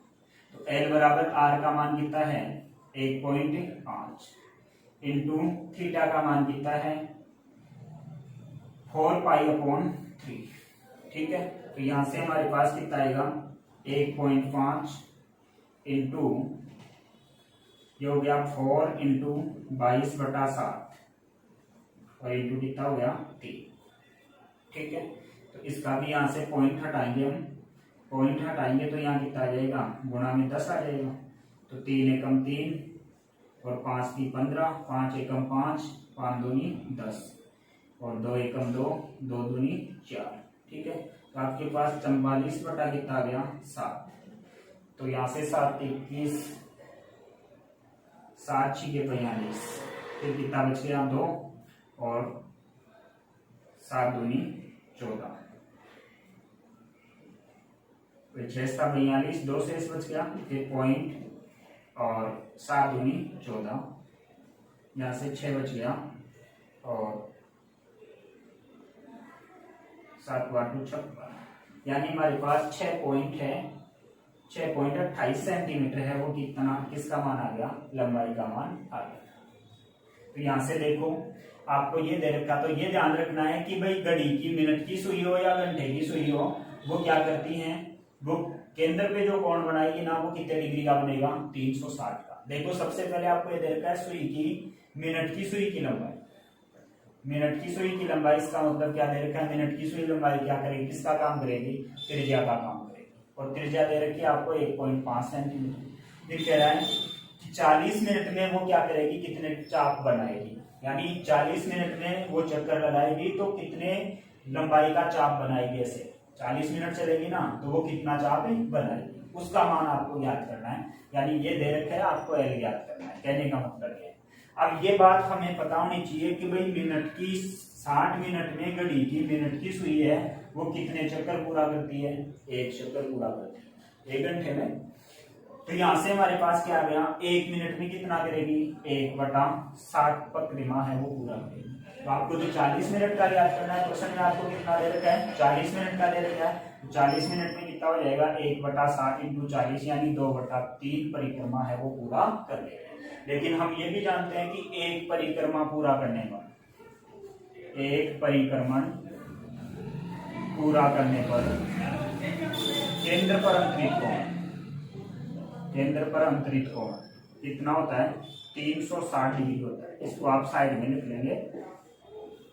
Speaker 1: तो L बराबर आर का मान कितना है, 1.5 इंटू थीटा का मान कितना है, 4 पाई अपॉन 3। ठीक है, तो यहां से हमारे पास कितना आएगा, 1.5 इंटू ये हो गया 4 इंटू 22/7 और इंटू कितना हो गया 3। ठीक है, तो इसका भी यहां से पॉइंट हटाएंगे हम, पॉइंट हटाएंगे तो यहाँ कितना आ जाएगा, गुणा में 10 आ जाएगा। तो 3 एकम 3 और 5 की 15, 5 एकम 5, 5 दूनी 10 और 2 एकम 2, 2 दूनी 4। ठीक है, तो आपके पास 44 बटा कितना आ गया, 7। तो यहाँ से 7 21, 7 6 के 45, फिर कितना बच गया 2 और 7 दूनी 14, फिर 6 था 42, 2 से बच गया, फिर पॉइंट और 7 दूनी 14, यहाँ से 6 बच गया और 7 × 2 56, यानी हमारे पास 6 पॉइंट है, 6.28 सेंटीमीटर है, वो कितना किसका मान आ गया, लंबाई का मान आ गया। तो यहां से देखो आपको ये दे रखा, तो ये ध्यान रखना है कि भाई घड़ी की मिनट की सुई हो या घंटे की सुई हो, वो क्या करती हैं, वो केंद्र पे जो कोण बनाएगी ना, वो कितने डिग्री का बनेगा, 360 का। देखो सबसे पहले आपको ये दे रखा है सुई की, मिनट की सुई की लंबाई, मिनट की सुई की लंबाई, इसका मतलब क्या दे रखा है, मिनट की सुई लंबाई क्या करेगी, किसका काम करेगी, त्रिज्या का काम करेगी। और त्रिज्या दे रखी है आपको 1.5 सेंटीमीटर। फिर कह रहा है कि 40 मिनट में वो क्या करेगी, कितने चाप बनाएगी, यानी 40 मिनट में वो चक्कर लगाएगी तो कितने लंबाई का चाप बनाएगी। ऐसे 40 मिनट चलेगी ना, तो वो कितना चाप बनाएगी, उसका मान आपको याद करना है। यानी ये दे रखा है, आपको एल याद करना है, कहने का मतलब है। अब ये बात हमें पता होनी चाहिए कि भाई मिनट की 60 मिनट में घड़ी की मिनट की सुई है वो कितने चक्कर पूरा करती है? 1 चक्कर पूरा करती है 1 घंटे में। तो यहां से हमारे पास क्या आ गया, 1 मिनट में कितना करेगी? 1/60 परिक्रमा है वो पूरा करेगी। तो आपको जो 40 मिनट का याद करना है, क्वेश्चन में आपको कितना दे रखा है? 40 मिनट का दे रखा है। तो 40 मिनट में कितना हो जाएगा? 1/60 × 40 यानी 2/3 परिक्रमा है वो पूरा कर लेगा। लेकिन हम ये भी जानते हैं कि एक परिक्रमा पूरा करने पर, एक परिक्रमण पूरा करने पर केंद्र पर अंतरित कोण, केंद्र पर अंतरित कोण कितना होता है? 360 डिग्री होता है। इसको आप साइड में लिख लेंगे।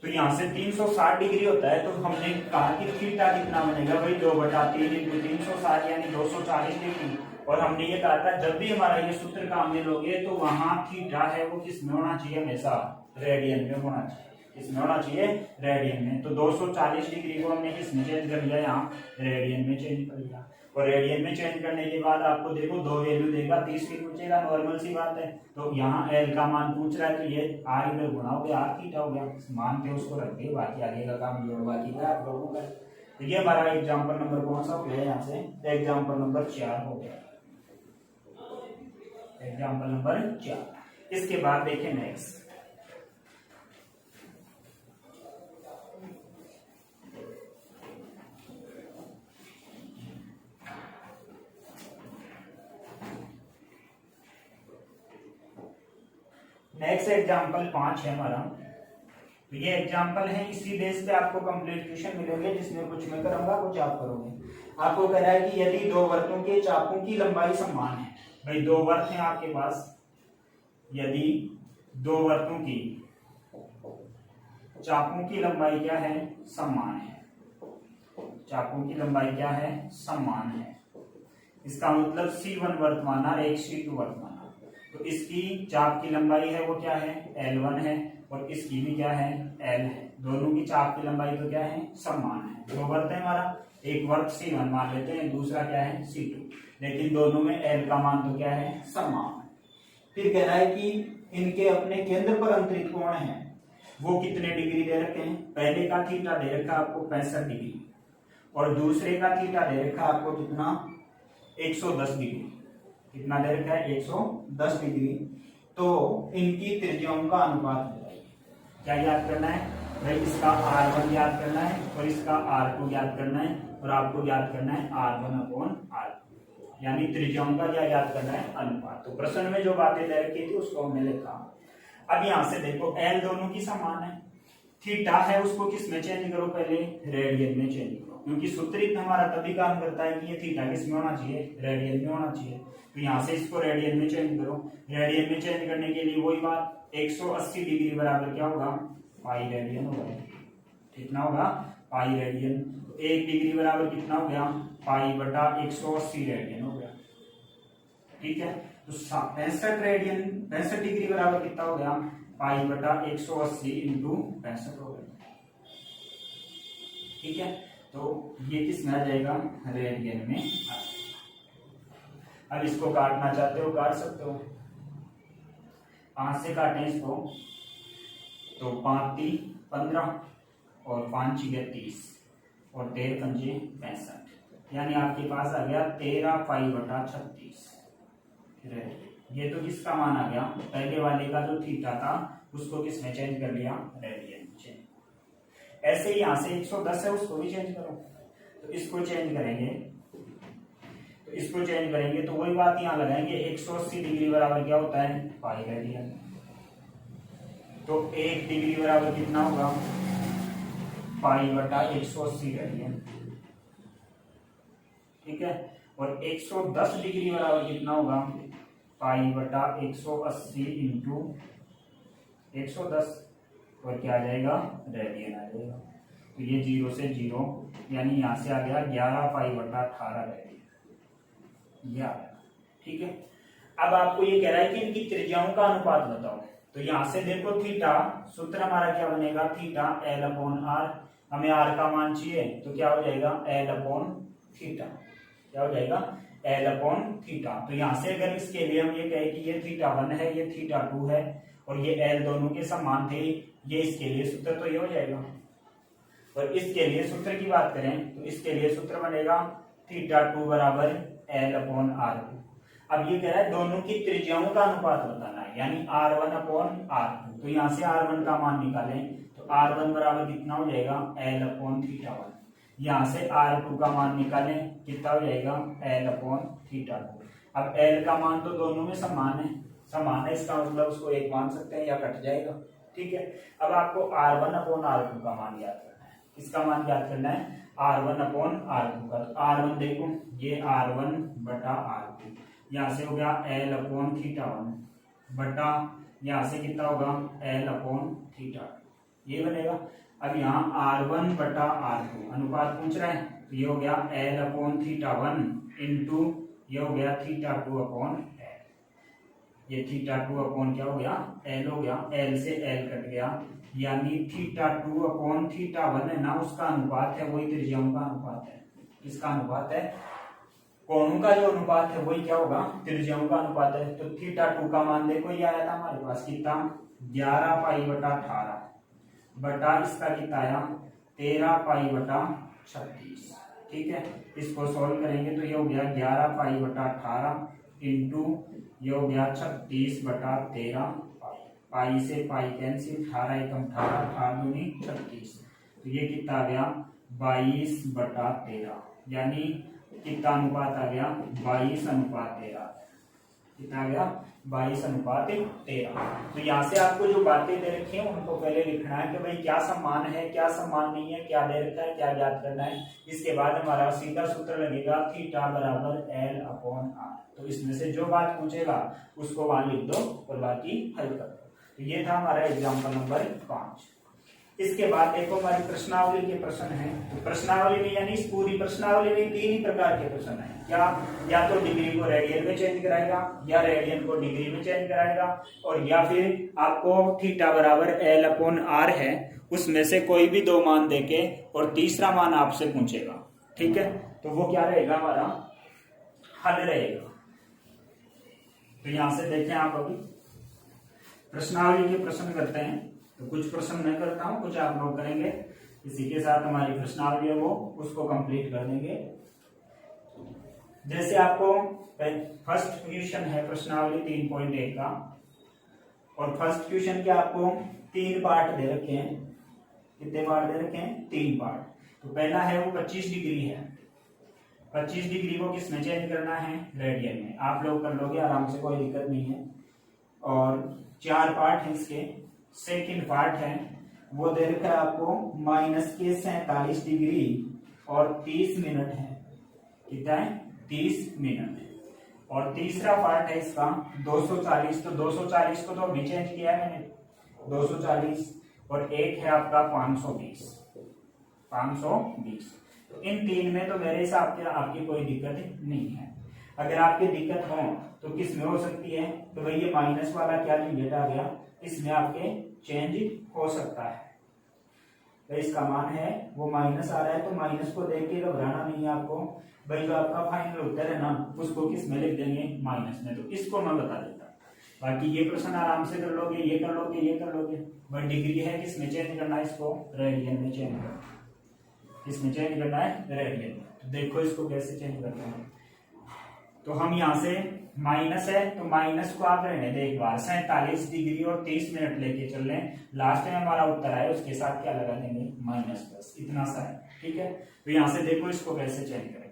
Speaker 1: तो यहां से 360 डिग्री होता है, तो हमने कहा कि थीटा कितना बनेगा भाई? 2/3 × 360 यानी 240 डिग्री। और हमने ये कहा था जब भी हमारा ये सूत्र काम में लोगे तो वहां थीटा है वो किस में होना चाहिए? हमेशा रेडियन में होना चाहिए। किसमें होना चाहिए? रेडियन में। तो 240 डिग्री को हमने किसमें चेंज कर लिया? यहाँ रेडियन में चेंज कर लिया। और रेडियन में चेंज करने के बाद आपको देखो 2 वैल्यू देगा, 30 की पूछेगा, नॉर्मल सी बात है। तो यहाँ एल का मान पूछ रहा है तो ये आर इधर गुणा हो गया, आर थीटा हो गया, मान के उसको रख दिए, बाकी आगे का काम जोड़ बाकी का आप लोगों का। तो ये हमारा एग्जाम्पल नंबर कौन सा हो गया? यहाँ से एग्जाम्पल नंबर 4 हो गया, एग्जाम्पल नंबर 4। इसके बाद देखें नेक्स्ट, नेक्स्ट एग्जाम्पल 5 है हमारा। तो ये एग्जाम्पल है, इसी बेस पे आपको कंप्लीट क्वेश्चन मिलेंगे जिसमें कुछ मैं करूंगा कुछ आप करोगे। आपको कह रहा है कि यदि 2 वृत्तों के चापों की लंबाई समान है, भाई 2 वृत्त हैं आपके पास, यदि 2 वृत्तों की चापों की लंबाई क्या है? समान है। चापों की लंबाई क्या है? समान है। इसका मतलब C1 वृत्त माना और एक C2 वृत्त माना। तो इसकी चाप की लंबाई है वो क्या है? L1 है, और इसकी भी क्या है? L है। दोनों की चाप की लंबाई तो क्या है? समान है। 2 वृत्त है हमारा, एक वृत्त C1 मान लेते हैं, दूसरा क्या है? C2, लेकिन दोनों में L का मान तो क्या है? समान है। फिर कह रहा है कि इनके अपने केंद्र पर अंतरित कोण है वो कितने डिग्री दे रखे हैं? पहले का थीटा दे रखा आपको 65 डिग्री, और दूसरे का थीटा दे रखा आपको कितना? 110 डिग्री। कितना दे रखा है? 110 डिग्री। तो इनकी त्रिज्याओं का अनुपात क्या याद करना है भाई? इसका R1 याद करना है और इसका R2 याद करना है, और आपको याद करना है R1/R2, यानी त्रिज्याओं का क्या याद करना है? अनुपात। तो प्रश्न में जो बातें दे रखी थी उसको हमने लिखा। अब यहां से देखो L दोनों की समान है, थीटा है उसको किस में चेंज करो? पहले रेडियन में चेंज करो, क्योंकि सूत्र हमारा तभी काम करता है कि ये थीटा किस में होना चाहिए? रेडियन में होना चाहिए। तो यहाँ से इसको रेडियन में चेंज करो। रेडियन में चेंज करने के लिए वही बात, 180 डिग्री बराबर क्या होगा? पाई रेडियन होगा। कितना होगा? Pi radian. 1 डिग्री बराबर कितना हो गया? पाई/180 रेडियन हो गया। ठीक है, तो 65 रेडियन, 65 डिग्री बराबर कितना हो गया? पाई/180 × 65 हो गया। ठीक है, तो ये किस में आ जाएगा? रेडियन में आ जाएगा। अब इसको काटना चाहते हो काट सकते हो, 5 से काटें इसको, तो 5 × 15 और 5 × 30 और 13 × 65, यानी आपके पास आ गया 13 पाई/36। ये तो किसका मान आ गया? पहले वाले का जो थीटा था उसको किसमें चेंज कर लिया? रेडियन में चेंज। ऐसे ही यहाँ से 110 है उसको भी चेंज करो, तो इसको चेंज करेंगे, तो इसको चेंज करेंगे तो वही बात यहाँ लगाएंगे। 180 डिग्री बराबर क्या होता है? Pi radian. तो 1 डिग्री बराबर कितना होगा? पाई/180 रेडियन। ठीक है, और 110 डिग्री बराबर कितना होगा? पाई/180 × 110, और क्या आ जाएगा? रेडियन आ जाएगा। तो ये 0 से 0, यानी यहाँ से आ गया 11 पाई/18 रेडियन, ये आ गया। ठीक है, अब आपको ये कह रहा है कि इनकी त्रिज्याओं का अनुपात बताओ। तो यहां से देखो थीटा, सूत्र हमारा क्या बनेगा? Theta L/R। हमें R का मान चाहिए तो क्या हो जाएगा? L/थीटा। क्या हो जाएगा? L/थीटा। तो यहां से अगर इसके लिए हम ये कहें कि ये थीटा 1 है, ये थीटा 2 है, और ये एल दोनों के समान थे, ये इसके लिए सूत्र तो ये हो जाएगा। और इसके लिए सूत्र की बात करें तो इसके लिए सूत्र बनेगा θ2 बराबर L/R2। अब ये कह रहा है दोनों की त्रिज्याओं का अनुपात बताना है, यानी R1/R2। तो यहाँ से R1 का मान निकालें तो R1 बराबर कितना हो जाएगा L/θ1। यहाँ से R2 का मान निकालें कितना हो जाएगा L/θ2। अब L का मान तो दोनों में समान है, इसका मतलब उसको एक मान सकते हैं या कट जाएगा। ठीक है, अब आपको R1/R2 का मान याद करना है। किसका मान याद करना है? R1/R2 का। तो R1 देखो, ये R1/R2, यहाँ से हो गया L/θ1 बटा, यहाँ से कितना होगा L/θ2, ये बनेगा। अब यहाँ R1/R2 अनुपात पूछ रहा है, तो ये हो गया L/θ1 इंटू ये हो गया θ2/L। ये θ2 क्या हो गया L हो गया, L से L कट गया, यानी θ2/θ1 है ना, उसका अनुपात है, वही त्रिज्याओं का अनुपात है। इसका अनुपात है, कोणों का जो अनुपात है वही क्या होगा त्रिज्याओं का अनुपात है। तो θ2 का मान देखो ये आया था हमारे पास कितना 11π/18 बटा इसका कितना आया 13π/36। ठीक है, इसको सॉल्व करेंगे तो ये हो गया 11π/18 इंटू ये हो गया 36/13, पाई से पाई कैंसिल, 18 एकम 18, 18 दूनी 36, तो ये कितना आ गया 22/13, यानी कितना अनुपात आ गया 22/13। कितना आ गया 22/13। तो यहाँ से आपको जो बातें दे रखी हैं उनको पहले लिखना है कि भाई क्या समान है क्या समान नहीं है, क्या दे रखा है क्या ज्ञात करना है। इसके बाद हमारा सीधा सूत्र लगेगा θ बराबर L/R। तो इसमें से जो बात पूछेगा उसको वहां लिख दो और बाकी हल कर दो। तो ये था हमारा एग्जाम्पल नंबर 5। इसके बाद देखो हमारी प्रश्नावली के प्रश्न है। तो प्रश्नावली में यानी इस पूरी प्रश्नावली में 3 ही प्रकार के प्रश्न है। क्या, या तो डिग्री को रेडियन में चेंज कराएगा, या रेडियन को डिग्री में चेंज कराएगा, और या फिर आपको θ बराबर L/R है उसमें से कोई भी 2 मान देके और तीसरा मान आपसे पूछेगा। ठीक है, तो वो क्या रहेगा हमारा हल रहेगा। तो यहां से देखें आप अभी प्रश्नावली के प्रश्न करते हैं। तो कुछ प्रश्न मैं करता हूं, कुछ आप लोग करेंगे। इसी के साथ हमारी प्रश्नावली है वो उसको कंप्लीट कर देंगे। जैसे आपको फर्स्ट क्वेश्चन है प्रश्नावली 3.1 का, और फर्स्ट क्वेश्चन के आपको 3 पार्ट दे रखे हैं। कितने पार्ट दे रखे हैं 3 पार्ट। तो पहला है वो 25 डिग्री है। 25 डिग्री को किस में चेंज करना है रेडियन में। आप लोग कर लोगे आराम से, कोई दिक्कत नहीं है। और 4 पार्ट है इसके। सेकंड पार्ट है वो दे रखा है आपको -47 डिग्री और 30 मिनट है। कितना है 30 मिनट। और तीसरा पार्ट है इसका 240। तो 240 को तो अभी चेंज किया है मैंने 240, और एक है आपका 520। तो इन 3 में तो मेरे हिसाब से आपकी कोई दिक्कत नहीं है। अगर आपकी दिक्कत हो तो किस में हो सकती है, तो भाई ये माइनस वाला क्या झंझट आ गया, इसमें आपके चेंज हो सकता है। तो इसका मान है वो माइनस आ रहा है, तो माइनस को देख के घबराना नहीं है आपको। भाई जो आपका फाइनल उत्तर है ना उसको किस में लिख देंगे माइनस में। तो इसको मैं बता देता, बाकी ये प्रश्न आराम से कर लोगे, ये कर लोगे, ये कर लोगे। बट डिग्री है किस में चेंज करना है, इसको रेडियन में चेंज करना। किसमें चेंज करना है रेडियन। तो देखो इसको कैसे चेंज करते हैं। तो हम यहाँ से माइनस है तो माइनस को आप रहने दे एक बार, 47 डिग्री और 30 मिनट लेके चल रहे हैं। लास्ट में हमारा उत्तर आए उसके साथ क्या लगा देंगे -10, इतना सा है। ठीक है, तो यहाँ से देखो इसको कैसे चेंज करेंगे।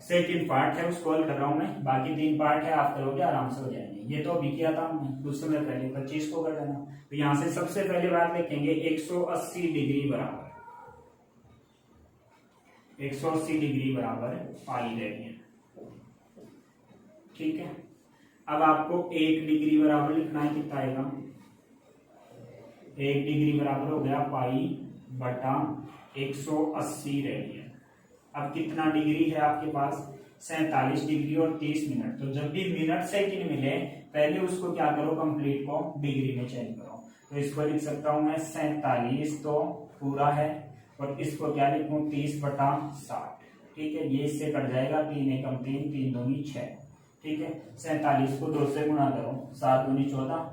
Speaker 1: सेकंड पार्ट है उसको हल कर रहा हूं मैं, बाकी 3 पार्ट है आप करोगे आराम से हो जाएंगे। ये तो अभी किया था हमने कुछ समय पहले, 25 को कर लेना। तो यहाँ से सबसे पहले बात लिखेंगे 180 डिग्री बराबर 180 डिग्री बराबर पाई रेडियन। ठीक है, अब आपको 1 डिग्री बराबर लिखना है, कितना आएगा 1 डिग्री बराबर हो गया पाई बटा 180 रेडियन। अब कितना डिग्री है आपके पास 47 डिग्री और 30 मिनट। तो जब भी मिनट सेकंड मिले पहले उसको क्या करो कंप्लीट को डिग्री में चेंज करो। तो इसको लिख सकता हूं मैं 47 तो पूरा है, और इसको क्या लिखूं 30/60। ठीक है, ये इससे कट जाएगा, 3 एकम 3, 3 दूनी 6। ठीक है, 47 को 2 से गुणा करो, 7 दूनी 14,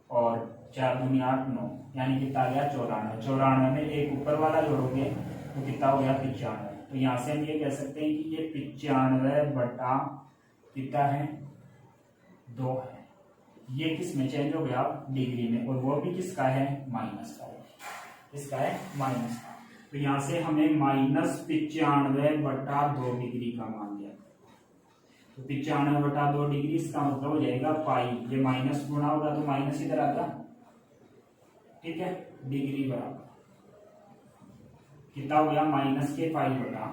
Speaker 1: और 4 दूनी 8 9, यानी कितना आ गया 94। 94 में एक ऊपर वाला जोड़ोगे तो कितना हो गया 95। तो यहाँ से हम ये कह सकते हैं कि ये 95 बटा कितना है 2 है। ये किस में चेंज हो गया डिग्री में, और वो भी किसका है माइनस का है। किसका है माइनस का। तो यहाँ से हमें -95 बटा 2 डिग्री का मान दिया। तो 95 बटा 2 डिग्री, इसका मतलब हो जाएगा पाई, ये माइनस गुणा होगा तो माइनस इधर आ गया, ठीक है। डिग्री बराबर कितना हो गया माइनस के पाई बटा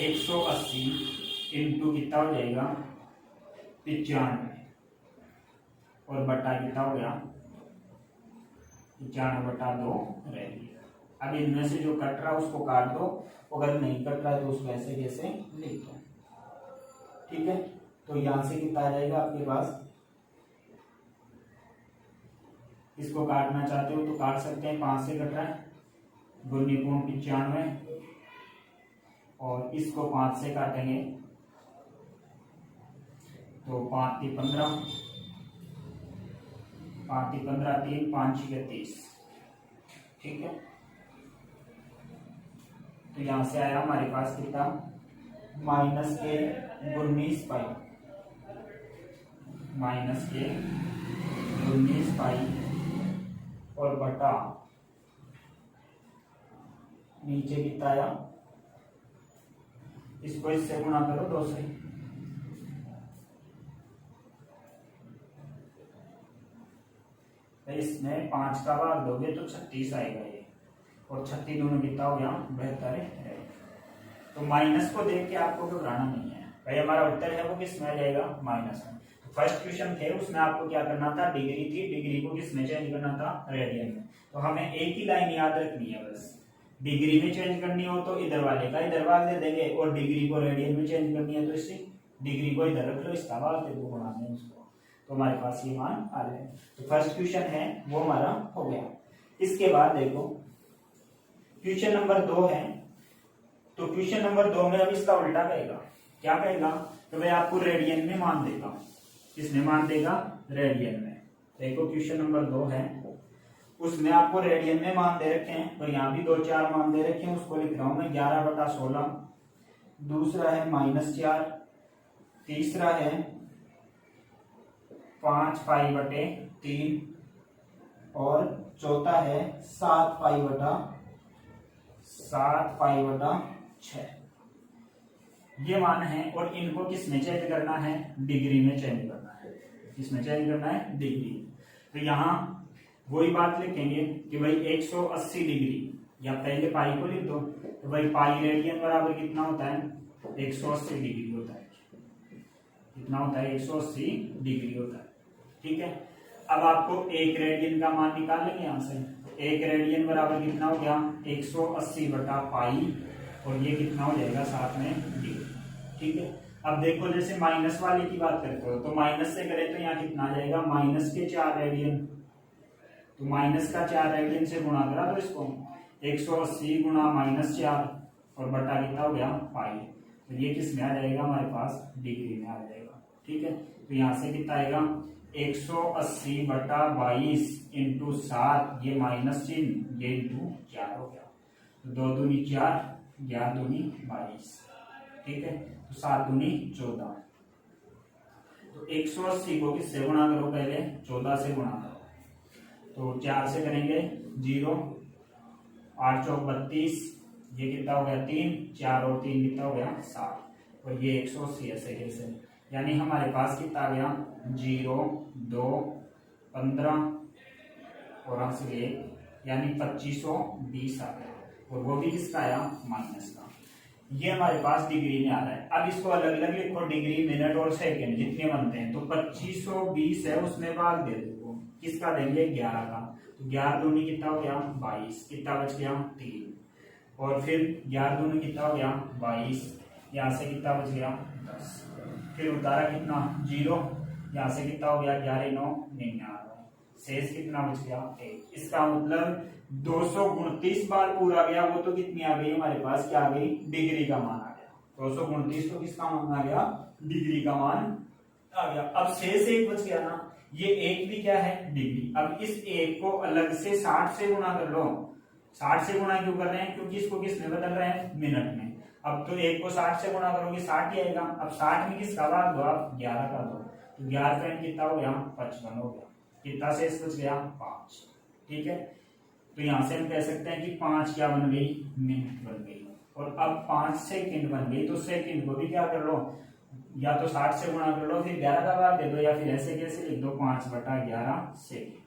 Speaker 1: 180 इंटू कितना हो जाएगा 95, और बटा कितना हो गया 95 बटा 2 रह गया। अब इनमें से जो कट रहा है उसको काट दो, अगर नहीं कट रहा है तो उसको ऐसे कैसे लिख दो, ठीक है। तो यहां से कितना आ जाएगा आपके पास, इसको काटना चाहते हो तो काट सकते हैं, 5 से कट रहा है, गुनी 95, और इसको 5 से काटेंगे तो 5 की 15, 5 की 15, 3 5 के 30, ठीक है। तो यहां से आया हमारे पास कितना माइनस के 19 पाई, माइनस के 19 पाई, और बटा नीचे कितना आया, इसको इससे गुणा करो 2 से, इसमें 5 का भाग दोगे तो 36 आएगा ये, और 36 दोनों कितना हो गया 72 है। तो माइनस को देख के आपको घबराना नहीं है भाई, हमारा उत्तर है वो किस में आ जाएगा माइनस में। तो फर्स्ट क्वेश्चन थे उसमें आपको क्या करना था, डिग्री थी, डिग्री को किस में चेंज करना था रेडियन में। तो हमें एक ही लाइन याद रखनी है बस, डिग्री में चेंज करनी हो तो इधर वाले का इधर भाग दे देंगे, और डिग्री को रेडियन में चेंज करनी है तो इससे डिग्री को इधर रख लो, इसका भाग दे दो, गुणा दें उसको, तो हमारे पास ये मान आ जाए। तो फर्स्ट क्वेश्चन है वो हमारा हो गया। इसके बाद देखो क्वेश्चन नंबर 2 है, तो क्वेश्चन नंबर 2 में अब इसका उल्टा कहेगा, क्या कहेगा, तो भाई आपको रेडियन में मान देगा, किसमें मान देगा रेडियन में। देखो क्वेश्चन नंबर 2 है, उसमें आपको रेडियन में मान दे रखे हैं, और यहाँ भी 2-4 मान दे रखे हैं, उसको लिख रहा हूं मैं 11 बटा 16, दूसरा है -4, तीसरा है 5 पाई बटे 3, और चौथा है 7 पाई बटा 6। ये मान है, और इनको किस में चेंज करना है डिग्री में चेंज करना है, किसमें चेंज करना है डिग्री। तो यहाँ वही बात लिखेंगे कि भाई 180 डिग्री, या पहले पाई को लिख दो, तो भाई पाई रेडियन बराबर कितना होता है 180 डिग्री होता है, कितना होता है 180 डिग्री होता है, ठीक है। अब आपको एक रेडियन का मान निकाल लेंगे यहाँ से, एक रेडियन बराबर कितना हो गया 180 बटा पाई, और ये कितना हो जाएगा साथ में डिग्री, ठीक है। अब देखो जैसे माइनस वाले की बात करते हो तो माइनस से करें तो यहाँ कितना आ जाएगा माइनस के 4 रेडियन, तो माइनस का 4 रेडियन से गुणा करा तो इसको 180 गुणा -4, और बटा कितना हो गया पाई, तो ये किस में आ जाएगा हमारे पास डिग्री में आ जाएगा, ठीक है। तो यहाँ से कितना आएगा 180 बटा 22 इंटू 7, ये माइनस चिन्ह, ये इंटू 4 हो गया, तो 2 दूनी 4, 11 दूनी 22, ठीक है। तो 7 दूनी 14, तो 180 को किससे गुणा करो, पहले 14 से गुणा करो, तो 4 से करेंगे 0, 8 चौक 32, ये कितना हो गया 3, 4 और 3 कितना हो गया 7, और ये 180 ऐसे कैसे, यानी हमारे पास कितना आ गया 0, 2, 15 और यहाँ से 1, यानी 2520 आ गया, और वो भी किसका आया माइनस का। ये हमारे पास डिग्री में आ रहा है। अब इसको अलग अलग लिखो, डिग्री मिनट और सेकेंड जितने बनते हैं, तो 2520 है उसमें भाग दे दो, किसका देंगे 11 का, तो 11 दूनी कितना हो गया 22, कितना बच गया 3, और फिर 11 दूनी कितना हो गया 22, यहाँ से कितना बच गया 10, फिर उतारा कितना 0, यहाँ से कितना हो गया 11 9 99, शेष कितना बच गया 1। इसका मतलब 229 बार पूरा गया, वो तो कितनी आ गई हमारे पास, क्या आ गई डिग्री का मान आ गया, 229 तो किसका मान आ गया डिग्री का मान आ गया। अब शेष 1 बच गया ना, ये एक भी क्या है, डिग्री। अब इस एक को अलग से 60 से गुणा कर लो। 60 से गुणा क्यों कर रहे हैं, क्योंकि इसको किस में बदल रहे हैं, मिनट में। अब तो एक को 60 से गुणा करोगे 60 ही आएगा। अब 60 में किसका भाग दो आप, 11 का दो, तो 11 का कितना हो गया, 55 हो गया। कितना शेष बच गया, 5। ठीक है, तो यहां से हम कह सकते हैं कि 5 क्या बन गई, मिनट बन गई। और अब 5 सेकंड बन गई, तो सेकंड को भी क्या कर लो, या तो 60 से गुणा कर लो, फिर 11 का भाग दे दो, या फिर ऐसे कैसे लिख दो, 5/11 सेकंड।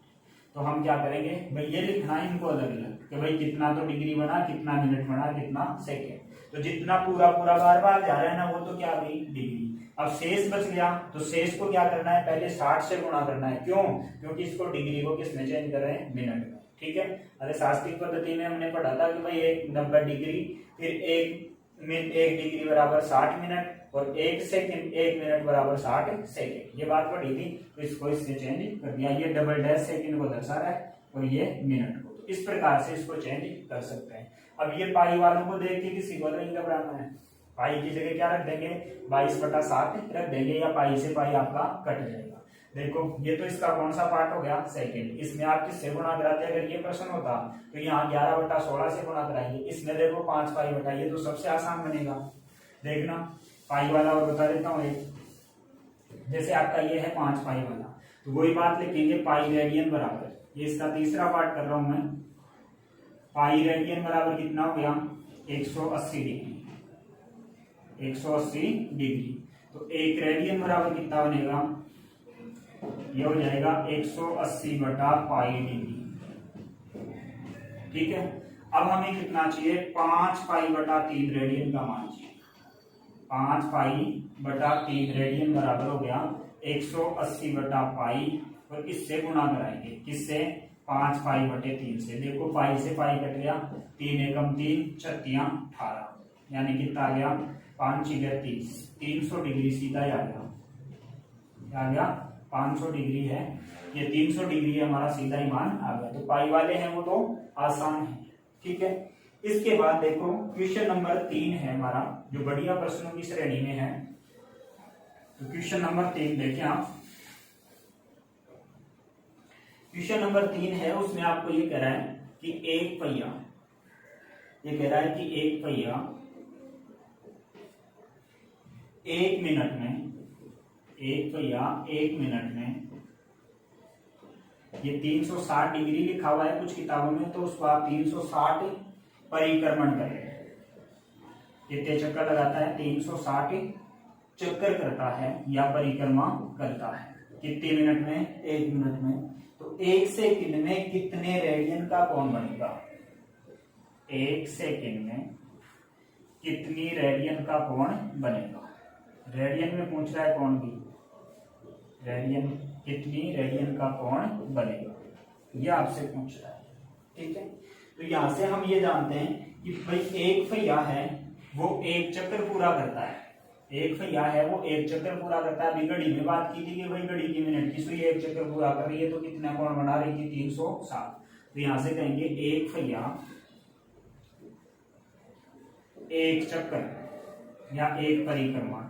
Speaker 1: तो हम क्या करेंगे भाई, ये लिखना है इनको अलग अलग कि भाई कितना तो डिग्री बना, कितना मिनट बना, कितना सेकंड। तो जितना पूरा पूरा बार बार जा रहा है ना, वो तो क्या गई, डिग्री। अब शेष बच गया, तो शेष को क्या करना है, पहले 60 से गुणा करना है। क्यों, क्योंकि इसको डिग्री को किसमें चेंज कर रहे हैं, मिनट में। ठीक है, अरे शास्त्रीय पद्धति में हमने पढ़ा था कि भाई एक 90 डिग्री, फिर एक डिग्री बराबर 60 मिनट, और 1 सेकंड 1 मिनट बराबर 60 सेकंड। ये बात पढ़ी थी, तो इसको इससे चेंज कर दिया। ये डबल डैश सेकंड को दर्शा रहा है और ये मिनट को, तो इस प्रकार से इसको चेंज कर सकते हैं। अब ये पाई वालों को देख के किसी को नहीं घबराना है। पाई की जगह क्या रख देंगे, 22/7 रख देंगे, या पाई से पाई आपका कट जाएगा। देखो ये तो इसका कौन सा पार्ट हो गया, सेकंड। इसमें आप किससे गुणा कराते, अगर ये प्रश्न होता तो यहाँ 11/16 से गुणा कराएंगे। इसमें देखो 5 पाई बटा, ये तो सबसे आसान बनेगा। देखना पाई वाला और बता देता हूँ एक, जैसे आपका ये है 5 पाई वाला, तो वही बात लिखेंगे, पाई रेडियन बराबर, ये इसका तीसरा पार्ट कर रहा हूं मैं, पाई रेडियन बराबर कितना हो गया, 180 डिग्री। 180 डिग्री, तो एक रेडियन बराबर कितना बनेगा, ये हो जाएगा 180/पाई डिग्री। ठीक है, अब हमें कितना चाहिए, 5 पाई/3 रेडियन का मान चाहिए। 5 पाई/3 रेडियन बराबर हो गया 180/पाई, और इससे गुणा कराएंगे, किससे, 5 पाई/3 से। देखो पाई से पाई कट गया, 3 एकम 3, 36 18, यानी कितना आ गया, 5 × 30, 300 डिग्री सीधा ही आ गया। क्या आ गया, 500 डिग्री है, ये 300 डिग्री है, हमारा सीधा ही मान आ गया। तो पाई वाले हैं वो तो आसान है। ठीक है, इसके बाद देखो क्वेश्चन नंबर 3 है हमारा, जो बढ़िया प्रश्नों की श्रेणी में है। तो क्वेश्चन नंबर 3 देखें आप, क्वेश्चन नंबर 3 है, उसमें आपको ये कह रहा है कि एक पहिया, ये कह रहा है कि एक पहिया 1 मिनट में, एक पहिया 1 मिनट में, ये 360 डिग्री लिखा हुआ है कुछ किताबों में, तो उसको आप 360 परिक्रमण करें। कितने चक्कर लगाता है, 360 चक्कर करता है या परिक्रमा करता है। कितने मिनट में, 1 मिनट में। तो 1 सेकंड में कितने रेडियन का कोण बनेगा, 1 सेकंड में कितनी रेडियन का कोण बनेगा। रेडियन में पूछ रहा है कोण भी, रेडियन, कितनी रेडियन का कोण बनेगा, यह आपसे पूछ रहा है। ठीक है, तो यहां से हम ये जानते हैं कि भाई एक पहिया है वो एक चक्कर पूरा करता है, एक पहिया है वो एक चक्कर पूरा करता है। अभी घड़ी में बात की थी कि भाई घड़ी की मिनट की सुई एक चक्कर पूरा कर रही है, तो कितना कोण बना रही थी, 360। तो यहां से कहेंगे एक पहिया एक चक्कर या एक परिक्रमण,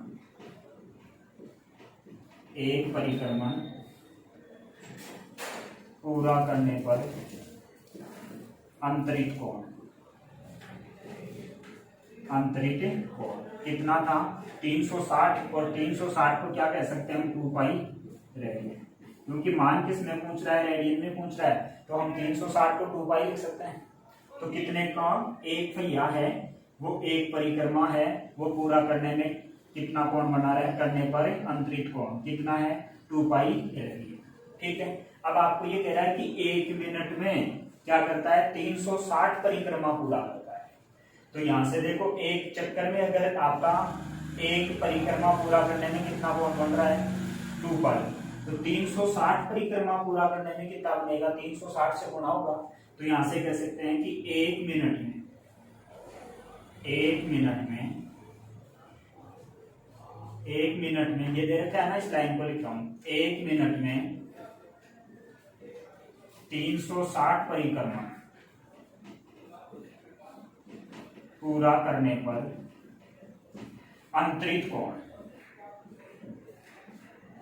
Speaker 1: एक परिक्रमण पूरा करने पर अंतरित कोण, अंतरित कोण कितना था, 360। और 360 को क्या कह सकते हैं हम, 2 पाई रेडियन, क्योंकि मान किस में पूछ रहा है, रेडियन में पूछ रहा है, तो हम 360 को 2 पाई लिख सकते हैं। तो कितने का, एक पहिया है वो एक परिक्रमा है, वो पूरा करने में कितना कोण बना रहा है, करने पर अंतरित कोण कितना है, 2 पाई रेडियन। ठीक है, अब आपको ये कह रहा है कि 1 मिनट में क्या करता है, 360 परिक्रमा पूरा करता है। तो यहां से देखो एक चक्कर में अगर आपका एक परिक्रमा पूरा करने में कितना कोण बन रहा है, 2 पाई, तो 360 परिक्रमा पूरा करने में कितना बनेगा, 360 से गुणा होगा। तो यहां से कह सकते हैं कि 1 मिनट में, 1 मिनट में, 1 मिनट में, ये दे रखा है ना, इस लाइन को लिख रहा हूं, 1 मिनट में 360 परिक्रमा पूरा करने पर अंतरित कोण,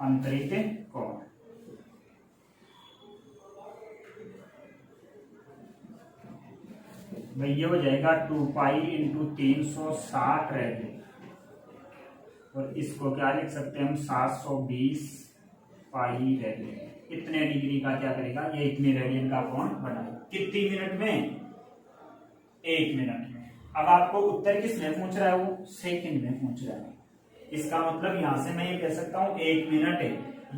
Speaker 1: अंतरित कोण भाई ये हो जाएगा 2 पाई इंटू 360 रेडियन, और इसको क्या लिख सकते हैं हम 720 पाई रेडियन। इतने डिग्री का क्या करेगा ये, इतने रेडियन का कोण बनाएगा। कितनी मिनट में? 1 मिनट में। अब आपको उत्तर किसमें पूछ रहा है, वो सेकंड में पूछ रहा है। इसका मतलब यहां से मैं ये कह सकता हूं 1 मिनट है,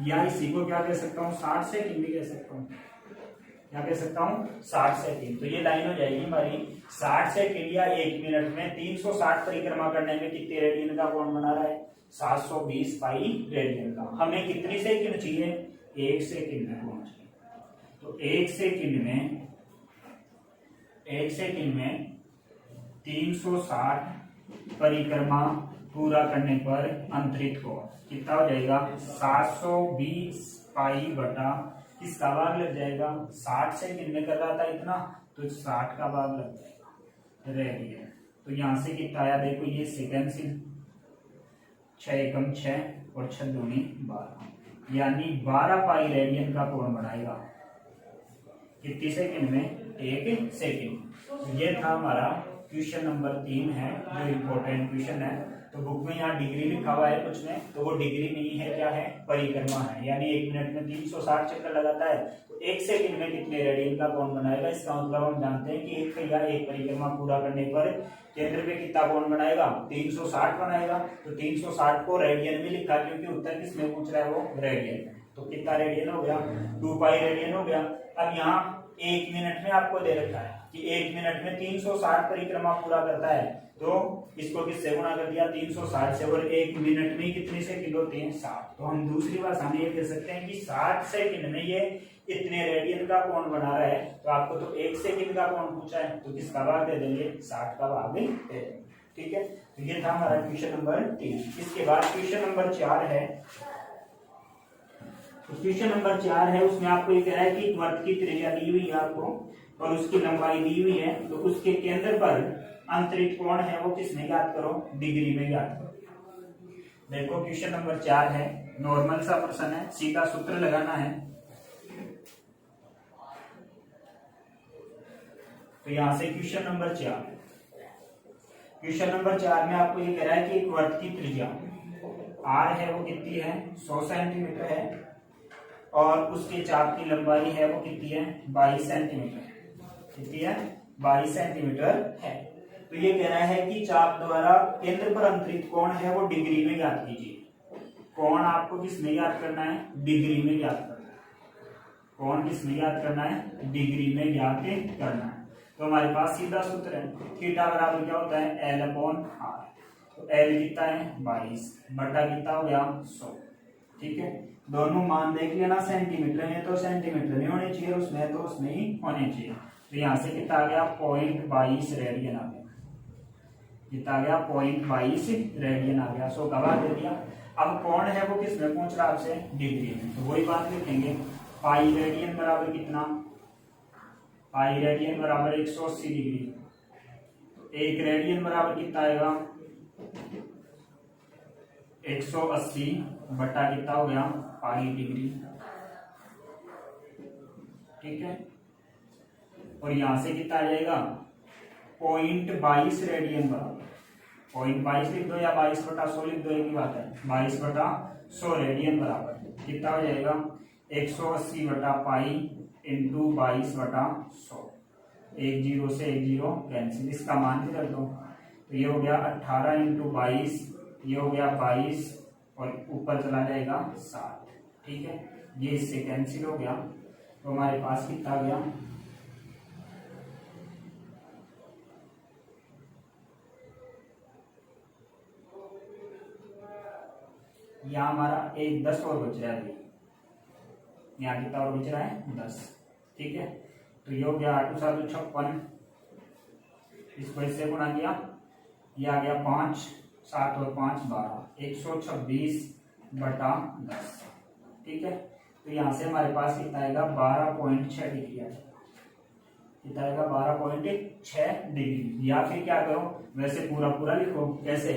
Speaker 1: या इसी को क्या कह सकता हूं 60 सेकंड भी कह सकता हूं। क्या कह सकता हूं 60 सेकंड। तो ये लाइन हो जाएगी हमारी 60 सेकंड या 1 मिनट में 360 परिक्रमा करने में कितने रेडियन का कोण बना रहा है, 720 पाई रेडियन का। हमें कितनी सेकंड चाहिए, 1 सेकंड में कोण चाहिए। तो 1 सेकंड में 360 परिक्रमा पूरा करने पर अंतरित कोण कितना हो जाएगा, 720 पाई बटा किसका भाग लग जाएगा, 60 सेकंड में कर रहा था इतना, तो 60 का भाग लग जाएगा रेडियन। तो यहां से कितना आया देखो, ये सेकंड से 6 एकम 6 और 6 दूनी 12, यानी 12 पाई रेडियन का कोण बनाएगा। कितनी सेकंड में, 1 सेकंड। ये था हमारा क्वेश्चन नंबर 3 है, जो इम्पोर्टेंट क्वेश्चन है। तो बुक में यहाँ डिग्री लिखा हुआ है कुछ में, तो वो डिग्री नहीं है, क्या है, परिक्रमा है। यानी 1 मिनट में 360 चक्कर लगाता है, तो 1 सेकंड में कितने रेडियन का कोण बनाएगा। इसका मतलब हम जानते हैं कि एक परिक्रमा पूरा करने पर केंद्र पे कितना कोण बनाएगा, 360 बनाएगा। तो 360 को रेडियन में लिखा, क्योंकि उत्तर किसमें पूछ रहा है, वो रेडियन। तो कितना रेडियन हो गया, 2 पाई रेडियन हो गया। अब यहाँ 1 मिनट में आपको दे रखा है कि 1 मिनट में 360 परिक्रमा पूरा करता है, तो इसको किससे गुणा कर दिया, 360 से, और 1 मिनट में कितने सेकंड होते हैं, 60। तो हम दूसरी भाषा में ये कह सकते हैं कि 60 सेकंड में ये इतने रेडियन का कोण बना रहा है। तो आपको तो 1 सेकंड का कोण पूछा है, तो किसका भाग दे देंगे, 60 का भाग दे देंगे। ठीक है, तो ये था हमारा क्वेश्चन नंबर 3। इसके बाद क्वेश्चन नंबर 4 है। क्वेश्चन नंबर 4 है, उसमें आपको ये कह रहा है कि वृत्त की त्रिज्या दी हुई है आपको, और उसकी लंबाई दी हुई है, तो उसके केंद्र पर अंतरित कोण है वो किसमें ज्ञात करो, डिग्री में ज्ञात करो। देखो क्वेश्चन नंबर 4 है, नॉर्मल सा प्रश्न है, सीधा सूत्र लगाना है। तो यहां से क्वेश्चन नंबर 4 में आपको ये कह रहा है कि एक वृत्त की त्रिज्या r है वो कितनी है, 100 सेंटीमीटर है, और उसके चाप की लंबाई है वो कितनी है, 22 सेंटीमीटर। कितनी है, 22 सेंटीमीटर है। तो ये कह रहा है कि चाप द्वारा केंद्र पर अंतरित कोण है वो डिग्री में ज्ञात कीजिए। कोण आपको किसमें ज्ञात करना है, डिग्री में ज्ञात करना है। कोण किसमें ज्ञात करना है, डिग्री में ज्ञात करना है। तो हमारे पास सीधा सूत्र है, थीटा बराबर क्या होता है, L अपॉन R। तो L कितना है, 22 बटा कितना हो गया, 100। ठीक है, दोनों मान देख लेना, सेंटीमीटर में तो सेंटीमीटर में होने चाहिए, उसमें तो उसमें ही होने चाहिए। तो यहाँ से कितना आ गया, 0.22 रेडियन आ गया। कितना आ गया, 0.22 रेडियन आ गया। 100 का भाग दे दिया। अब कोण है वो किसमें पूछ रहा आपसे, डिग्री में। तो वही बात लिखेंगे, पाई रेडियन बराबर कितना, पाई रेडियन बराबर 180 डिग्री। तो 1 रेडियन बराबर कितना आएगा, 180 बटा कितना हो गया, पाई डिग्री। ठीक है, और यहां से कितना आ जाएगा, 0.22 रेडियन बराबर 0.22 लिख दो या 22/100 लिख दो, एक ही बात है। 22/100 रेडियन बराबर कितना हो जाएगा, 180 बटा पाई इंटू 22/100। 1 0 से 1 0 कैंसिल, इसका मान भी रख दो। तो ये हो गया 18 इंटू 22, ये हो गया 22, और ऊपर चला जाएगा 7। ठीक है, ये इससे कैंसिल हो गया। तो हमारे पास कितना आ गया, यहाँ हमारा 10 और बच रहा है अभी। यहाँ कितना और बच रहा है, 10। ठीक है, तो ये हो गया 8 7 56, इसको इससे गुणा किया, ये आ गया 5, 7 और 5 12, 126 बटा 10। ठीक है, तो यहाँ से हमारे पास कितना आएगा, 12.6 डिग्री आएगा। कितना आएगा, 12.6 डिग्री। या फिर क्या करो, वैसे पूरा पूरा लिखो। कैसे,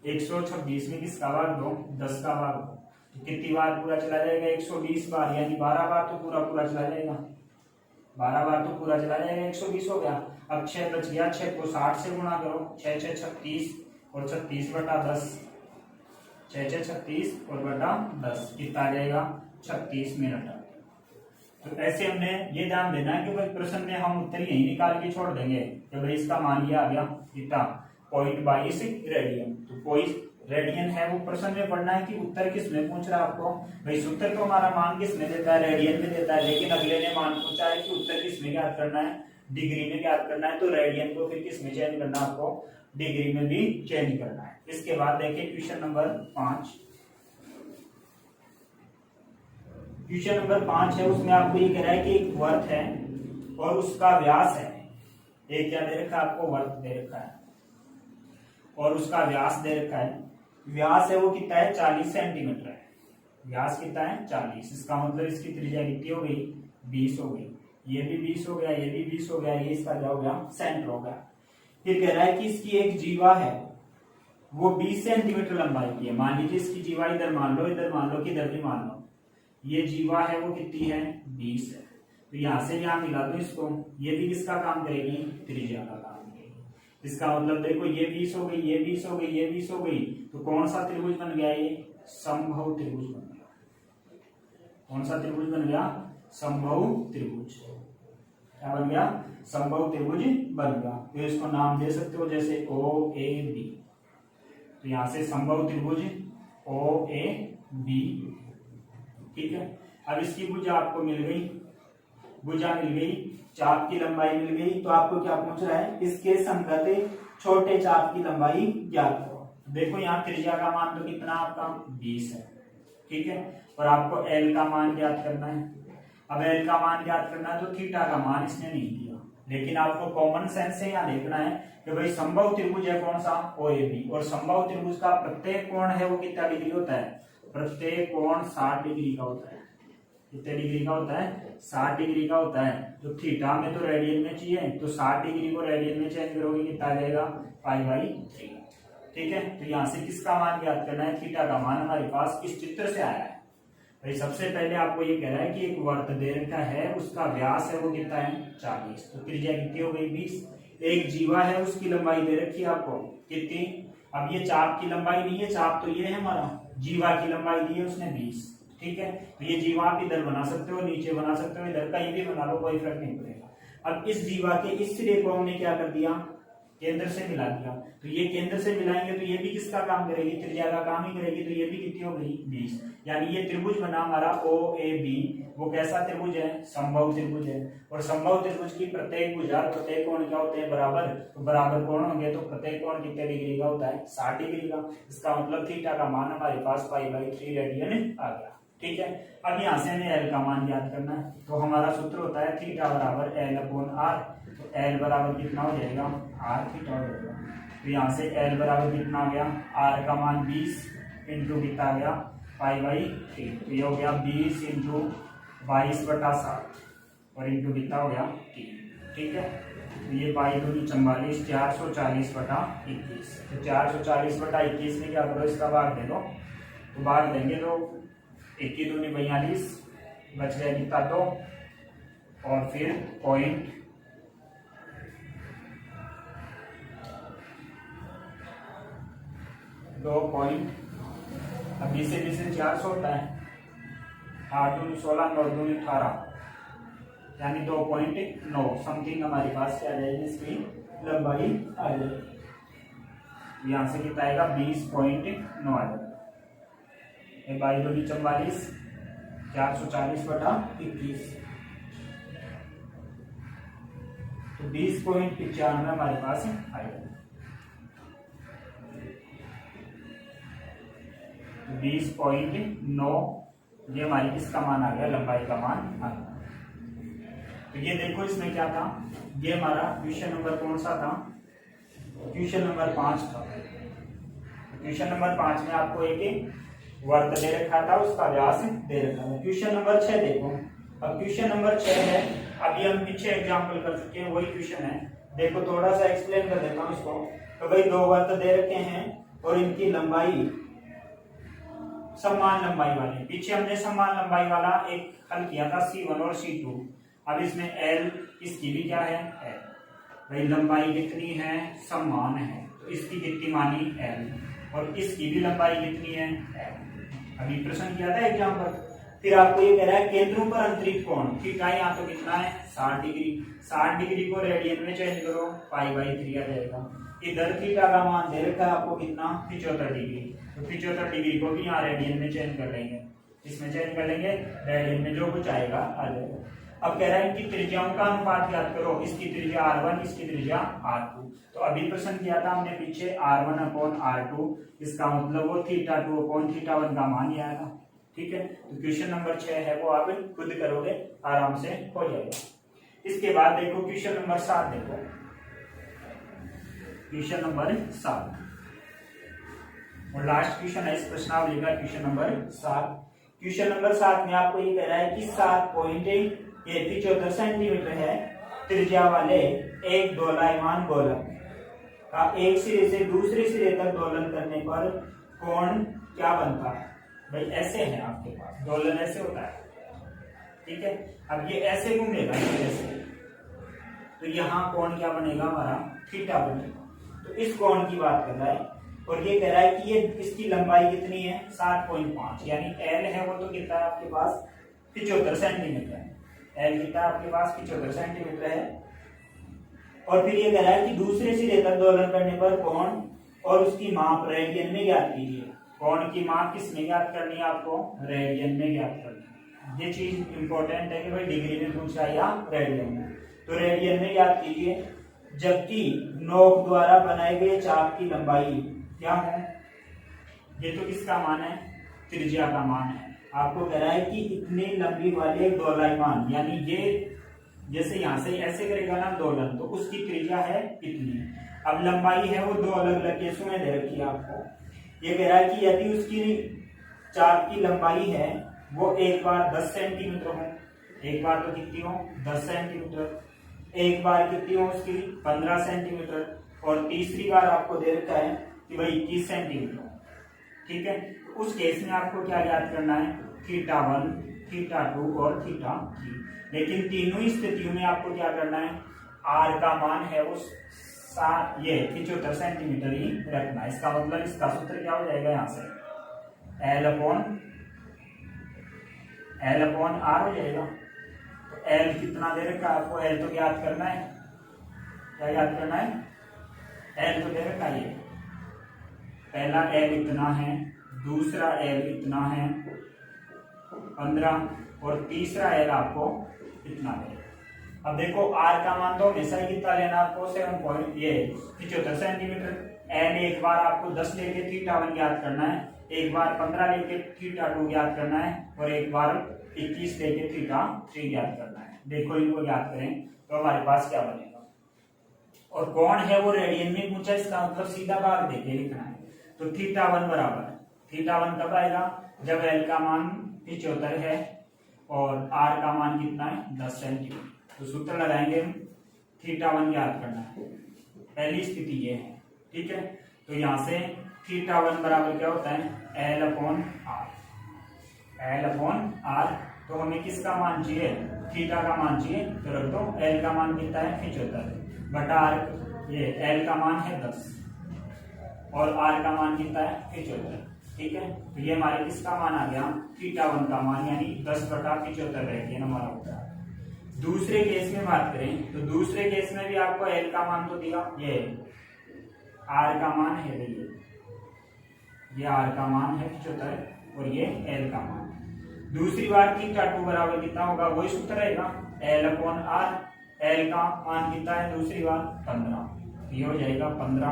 Speaker 1: 126 में किसका भाग दो, 10 का भाग दो। तो कितनी बार पूरा चला जाएगा, 120 बार, यानी 12 बार तो पूरा पूरा चला जाएगा। 12 बार तो पूरा चला जाएगा, 120 हो गया। अब 6 बच गया, 6 को 60 से गुणा करो, 6 6 36 और 36/10, 6 6 36 और बटा 10 कितना आ जाएगा 36 मिनट। तो ऐसे हमने ये ध्यान देना है कि भाई प्रश्न में हम उत्तर यही निकाल के छोड़ देंगे कि भाई इसका मान ये आ गया कितना 0.22 रेडियन। तो कोई रेडियन है वो प्रश्न में पढ़ना है कि उत्तर किस में पूछ रहा है आपको, भाई उत्तर तो हमारा मान किस में देता है, रेडियन में देता है, लेकिन अगले ने मान पूछा है कि उत्तर किस में ज्ञात करना है, डिग्री में ज्ञात करना है। तो रेडियन को फिर किस में चेंज करना है, आपको डिग्री में भी चेंज करना है। इसके बाद देखिए क्वेश्चन नंबर 5। क्वेश्चन नंबर 5 है, उसमें आपको ये कह रहा है कि एक वर्त है और उसका व्यास है, एक क्या दे रखा है आपको, वर्त दे रखा है और उसका व्यास दे रखा है। व्यास है वो कितना है 40 सेंटीमीटर है, व्यास कितना है 40। इसका मतलब इसकी त्रिज्या कितनी हो गई 20 हो गई, ये भी 20 हो गया, ये भी 20 हो गया, ये इसका क्या हो गया सेंटर हो गया। फिर कह रहा है कि इसकी एक जीवा है वो 20 सेंटीमीटर लंबाई की है। मान लीजिए इसकी जीवा इधर मान लो, इधर मान लो, किधर भी मान लो, ये जीवा है वो कितनी है 20 है। तो यहां से यहां मिला दो इसको, ये भी किसका काम करेगी, त्रिज्या का काम करेगी। इसका मतलब देखो ये 20 हो गई, ये 20 हो गई, ये 20 हो गई, तो कौन सा त्रिभुज बन गया, ये समबाहु त्रिभुज बन गया। कौन सा त्रिभुज बन गया, समबाहु त्रिभुज। क्या बन गया, समबाहु त्रिभुज बन गया। तो इसको नाम दे सकते हो जैसे OAB। तो यहां से समबाहु त्रिभुज OAB, ठीक है। अब इसकी भुजा आपको मिल गई, भुजा मिल गई, चाप की लंबाई मिल गई। तो आपको क्या पूछ रहा है, इसके संगत छोटे चाप की लंबाई ज्ञात करो। देखो यहाँ त्रिज्या का मान तो कितना आपका 20 है, ठीक है, और आपको L का मान ज्ञात करना है। अब L का मान ज्ञात करना है तो थीटा का मान इसने नहीं दिया, लेकिन आपको कॉमन सेंस से यहाँ देखना है कि भाई समबाहु त्रिभुज है कौन सा OAB, और समबाहु त्रिभुज का प्रत्येक कोण है वो कितना डिग्री होता है, प्रत्येक कोण 60 डिग्री का होता है। कितने डिग्री का होता है, 60 डिग्री का होता है। तो थीटा में तो रेडियन में चाहिए, तो 60 डिग्री को रेडियन में चेंज करोगे कितना आ जाएगा π/3, ठीक है। तो यहाँ से किसका मान ज्ञात करना है, थीटा का मान हमारे पास इस चित्र से आया है। भाई सबसे पहले आपको ये कह रहा है कि एक वर्त दे रखा है, उसका व्यास है वो कितना है 40, तो त्रिज्या कितनी हो गई 20। एक जीवा है उसकी लंबाई दे रखी है आपको कितनी, अब ये चाप की लंबाई नहीं है, चाप तो ये है हमारा, जीवा की लंबाई दी है उसने 20, ठीक है। तो ये जीवा आप इधर बना सकते हो, नीचे बना सकते हो, इधर कहीं भी बना लो, कोई फर्क नहीं पड़ेगा। अब इस जीवा के इस सिरे को हमने क्या कर दिया, केंद्र से मिला दिया। तो ये केंद्र से मिलाएंगे तो ये भी किसका काम करेगी, त्रिज्या का काम ही करेगी। तो ये भी कितनी हो गई 20, यानी ये त्रिभुज बना हमारा OAB। वो कैसा त्रिभुज है, समबाहु त्रिभुज है। और समबाहु त्रिभुज की प्रत्येक भुजा प्रत्येक कोण क्या होते हैं बराबर, तो बराबर कोण होंगे तो प्रत्येक कोण कितने डिग्री का होता है 60 डिग्री का। इसका मतलब थीटा का मान हमारे पास π/3 रेडियन आ गया, ठीक है। अब यहाँ से हमें L का मान ज्ञात करना है, तो हमारा सूत्र होता है थीटा बराबर L/R। तो L बराबर कितना हो जाएगा, R थीटा हो जाएगा। तो यहाँ से L बराबर कितना हो गया, R का मान 20 इंटू कितना आ गया π/3। तो ये हो गया 20 इंटू 22/60 और इंटू कितना हो गया 3, ठीक है। तो ये 22 44 440/21। तो 440/21 में क्या करो, इसका भाग दे दो। तो भाग देंगे तो 21 दूनी 42, बच गया कितना 2, और फिर पॉइंट 2 पॉइंट, अब 20 से 20 से 400 होता है, 8 दूनी 16 9 दूनी 18, यानी 2.9 समथिंग हमारे पास क्या आ जाएगी, इसकी लंबाई आ जाएगी। यहाँ से कितना आएगा 20.9 आ जाएगा। 22 44 440/21, तो 20.95 हमारे पास आएगा। 20.9 ये हमारी किसका मान आ गया, लंबाई का मान आ गया। तो ये देखो इसमें क्या था, ये हमारा क्वेश्चन नंबर कौन सा था, क्वेश्चन नंबर 5 था। क्वेश्चन नंबर 5 में आपको एक वर्त दे रखा था, उसका व्यास दे रखा था। क्वेश्चन नंबर 6 देखो, अब क्वेश्चन नंबर 6 है, अभी हम पीछे एग्जाम्पल कर चुके हैं, वही क्वेश्चन है। देखो थोड़ा सा एक्सप्लेन कर देता हूँ इसको। तो भाई 2 वर्त दे रखे हैं और इनकी लंबाई समान लंबाई वाले, पीछे हमने समान लंबाई वाला एक हल किया था C1 और C2। अब इसमें L, इसकी भी क्या है L, भाई लंबाई कितनी है, समान है, तो इसकी कितनी मानी l, और इसकी भी लंबाई कितनी है l। अभी प्रश्न किया था एग्जाम पर। फिर आपको ये कह रहा है केंद्रों पर अंतरित कोण थीटा यहाँ तो कितना है 60 डिग्री। 60 डिग्री को रेडियन में चेंज करो, π/3 आ जाएगा। इधर थीटा का मान दे रखा है आपको कितना 75 डिग्री, तो 75 डिग्री को भी यहाँ रेडियन में चेंज कर लेंगे। इसमें चेंज कर लेंगे, रेडियन में जो कुछ आएगा आ जाएगा। अब कह रहा है कि त्रिज्याओं का अनुपात याद करो, इसकी त्रिज्या r1, इसकी त्रिज्या r2। तो अभी प्रश्न किया था हमने पीछे r1/r2, इसका मतलब वो θ2/θ1 का मान ही आएगा। ठीक है, तो क्वेश्चन नंबर 6 है वो आप खुद करोगे, आराम से हो जाएगा। इसके बाद देखो क्वेश्चन नंबर 7 देखो, क्वेश्चन नंबर 7 और लास्ट क्वेश्चन है इस प्रश्नावली का, क्वेश्चन नंबर 7। क्वेश्चन नंबर 7 में आपको ये कह रहा है कि 7.75 सेंटीमीटर है त्रिज्या वाले एक दोलायमान गोलक का एक सिरे से दूसरे सिरे तक दोलन करने पर कोण क्या बनता है। भाई ऐसे है आपके पास दोलन, ऐसे होता है, ठीक है। अब ये ऐसे घूमेगा ऐसे, तो यहाँ कोण क्या बनेगा हमारा थीटा बनेगा। तो इस कोण की बात कर रहा है, और ये कह रहा है कि ये इसकी लंबाई कितनी है 7.5, यानी एल है वो तो कितना है आपके पास 75 सेंटीमीटर है। एल कितना आपके पास 75 सेंटीमीटर है। और फिर ये कह रहा है कि दूसरे सिरे तक दोलन करने पर कोण और उसकी माप रेडियन में ज्ञात कीजिए। कोण की माप किस में ज्ञात करनी है आपको, रेडियन में ज्ञात करनी है। ये चीज इंपॉर्टेंट है कि भाई डिग्री में पूछा या रेडियन में, तो रेडियन में ज्ञात कीजिए। जबकि नोक द्वारा बनाए गए चाप की लंबाई क्या है, ये तो किसका मान है, त्रिज्या का मान है। आपको कह रहा है कि इतनी लंबी वाले दोलायमान, यानी ये जैसे यहाँ से ऐसे करेगा ना दोलन, तो उसकी त्रिज्या है इतनी। अब लंबाई है वो दो अलग अलग केसों में दे रखी है आपको। ये कह रहा है कि यदि उसकी चाप की लंबाई है वो एक बार 10 सेंटीमीटर हो, एक बार तो कितनी हो 10 सेंटीमीटर, एक बार कितनी हो उसकी 15 सेंटीमीटर, और तीसरी बार आपको दे रखा है कि भाई 21 सेंटीमीटर। ठीक है, तो उस केस में आपको क्या याद करना है, θ1, θ2 और θ3। लेकिन तीनों ही स्थितियों में आपको क्या करना है, r का मान है वो ये 75 सेंटीमीटर ही रखना है। इसका मतलब इसका सूत्र क्या हो जाएगा, यहाँ से L अपॉन R हो जाएगा। तो L कितना दे रखा है आपको, L तो याद करना है, क्या याद करना है, L तो दे रखा है, पहला L इतना है, दूसरा L इतना है 15, और तीसरा L आपको इतना है। अब देखो R का मान तो हमेशा ही कितना लेना आपको 75 सेंटीमीटर। L एक बार आपको 10 लेके θ1 ज्ञात करना है, एक बार 15 लेके θ2 ज्ञात करना है, और एक बार 21 लेके θ3 ज्ञात करना है। देखो इनको ज्ञात करें तो हमारे पास क्या बनेगा। और कौन है वो रेडियन में पूछा, इसका मतलब सीधा भाग देके लिखना है। तो θ1 बराबर, θ1 कब आएगा, जब L का मान 75 है और R का मान कितना है 10 सेंटीमीटर। तो सूत्र लगाएंगे हम, θ1 ज्ञात करना है, पहली स्थिति ये है। ठीक है, तो यहां से θ1 बराबर क्या होता है L अपॉन R। तो हमें किसका मान चाहिए, थीटा का मान चाहिए, तो रख दो L का मान कितना है 75 बटा R, ये L का मान है 10 और R का मान कितना है 75। ठीक है, तो ये हमारे किसका मान आ गया, θ1 का मान, यानी 10 बटा 75 रह गया हमारा होता है। दूसरे केस में बात करें तो दूसरे केस में भी आपको L का मान तो दिया, ये R का मान है, ये R का मान है 75 और ये L का मान। दूसरी बार θ2 बराबर कितना होगा, वही सूत्र रहेगा L अपॉन R। L का मान कितना है दूसरी बार 15, ये हो जाएगा 15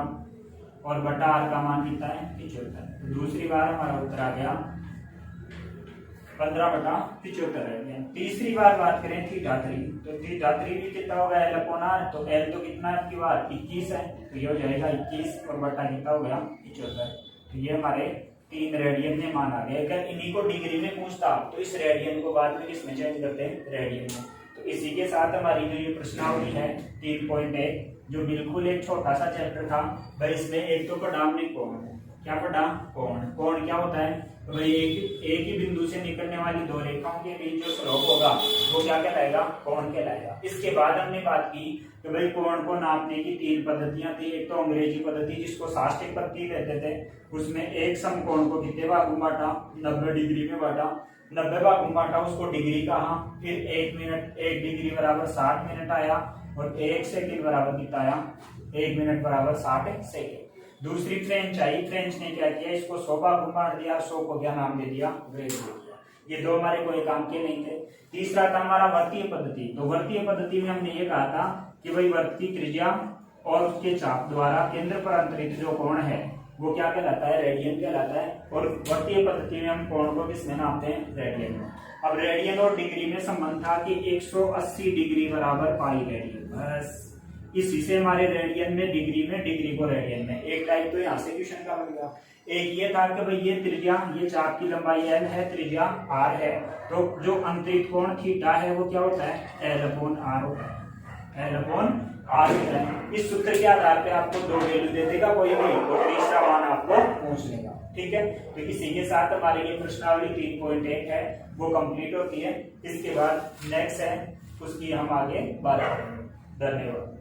Speaker 1: और बटा R का मान कितना है 75। तो दूसरी बार हमारा उत्तर आ गया 15 बटा 75 रह गया। तीसरी बार बात करें θ3, तो θ3 भी कितना होगा L अपॉन R। तो L तो कितना है आपकी बार 21 है, तो ये हो जाएगा 21 और बटा कितना हो गया 75। तो ये हमारे 3 रेडियन में मान आ गए। अगर इन्हीं को डिग्री में पूछता तो इस रेडियन को बाद में किसमें चेंज करते हैं, रेडियन में। तो इसी के साथ हमारी जो ये प्रश्नावली है 3.1, जो बिल्कुल एक छोटा सा चैप्टर था, पर इसमें एक तो पदार्थ कोण है, क्या पढ़ा? कोण। कोण क्या होता है? तो भाई एक ही बिंदु से निकलने वाली दो रेखाओं के बीच जो स्लोप होगा वो क्या कहलाएगा? कोण कहलाएगा। इसके बाद हमने बात की कि भाई कोण को नापने की 3 पद्धतियां थी। एक तो अंग्रेजी पद्धति जिसको शास्त्रिक पद्धति कहते थे, उसमें एक समकोण को कितने भागों में बांटा? 90 डिग्री में बांटा। 90 भागों में बांटा, उसको डिग्री कहा। फिर 1 मिनट 1 डिग्री बराबर 60 मिनट आया और 1 सेकंड बराबर कितना आया? 1 मिनट बराबर 60 सेकंड। दूसरी फ्रेंच आई। फ्रेंच ने क्या किया? इसको 100 भागों में बांट दिया। 100 को क्या नाम दे दिया? ग्रेड दे दिया। ये दो हमारे कोई काम के नहीं थे। तीसरा था हमारा वर्तीय पद्धति। तो वर्तीय पद्धति में हमने ये कहा था कि भाई वृत्त की त्रिज्या और उसके चाप द्वारा केंद्र पर अंतरित जो कोण है वो क्या कहलाता है? रेडियन कहलाता है। और वर्तीय पद्धति में हम कोण को किसमें नापते हैं? रेडियन में। अब रेडियन और डिग्री में संबंध था कि 180 डिग्री बराबर पाई रेडियन। बस इसी से हमारे रेडियन में डिग्री में, डिग्री को रेडियन में। एक टाइप तो यहाँ से क्वेश्चन का बन गया। एक ये था कि भाई ये त्रिज्या, ये चाप की लंबाई l है, त्रिज्या r है, तो जो अंतरित कोण थीटा है वो क्या होता है? l/r होता है। l/r होता है। इस सूत्र के आधार पे आपको 2 वैल्यू दे देगा कोई भी, और तीसरा मान आपको पूछ लेगा। ठीक है, तो इसी के साथ हमारे ये प्रश्नावली 3.1 है वो कंप्लीट होती है। इसके बाद नेक्स्ट है उसकी हम आगे बात करेंगे। धन्यवाद।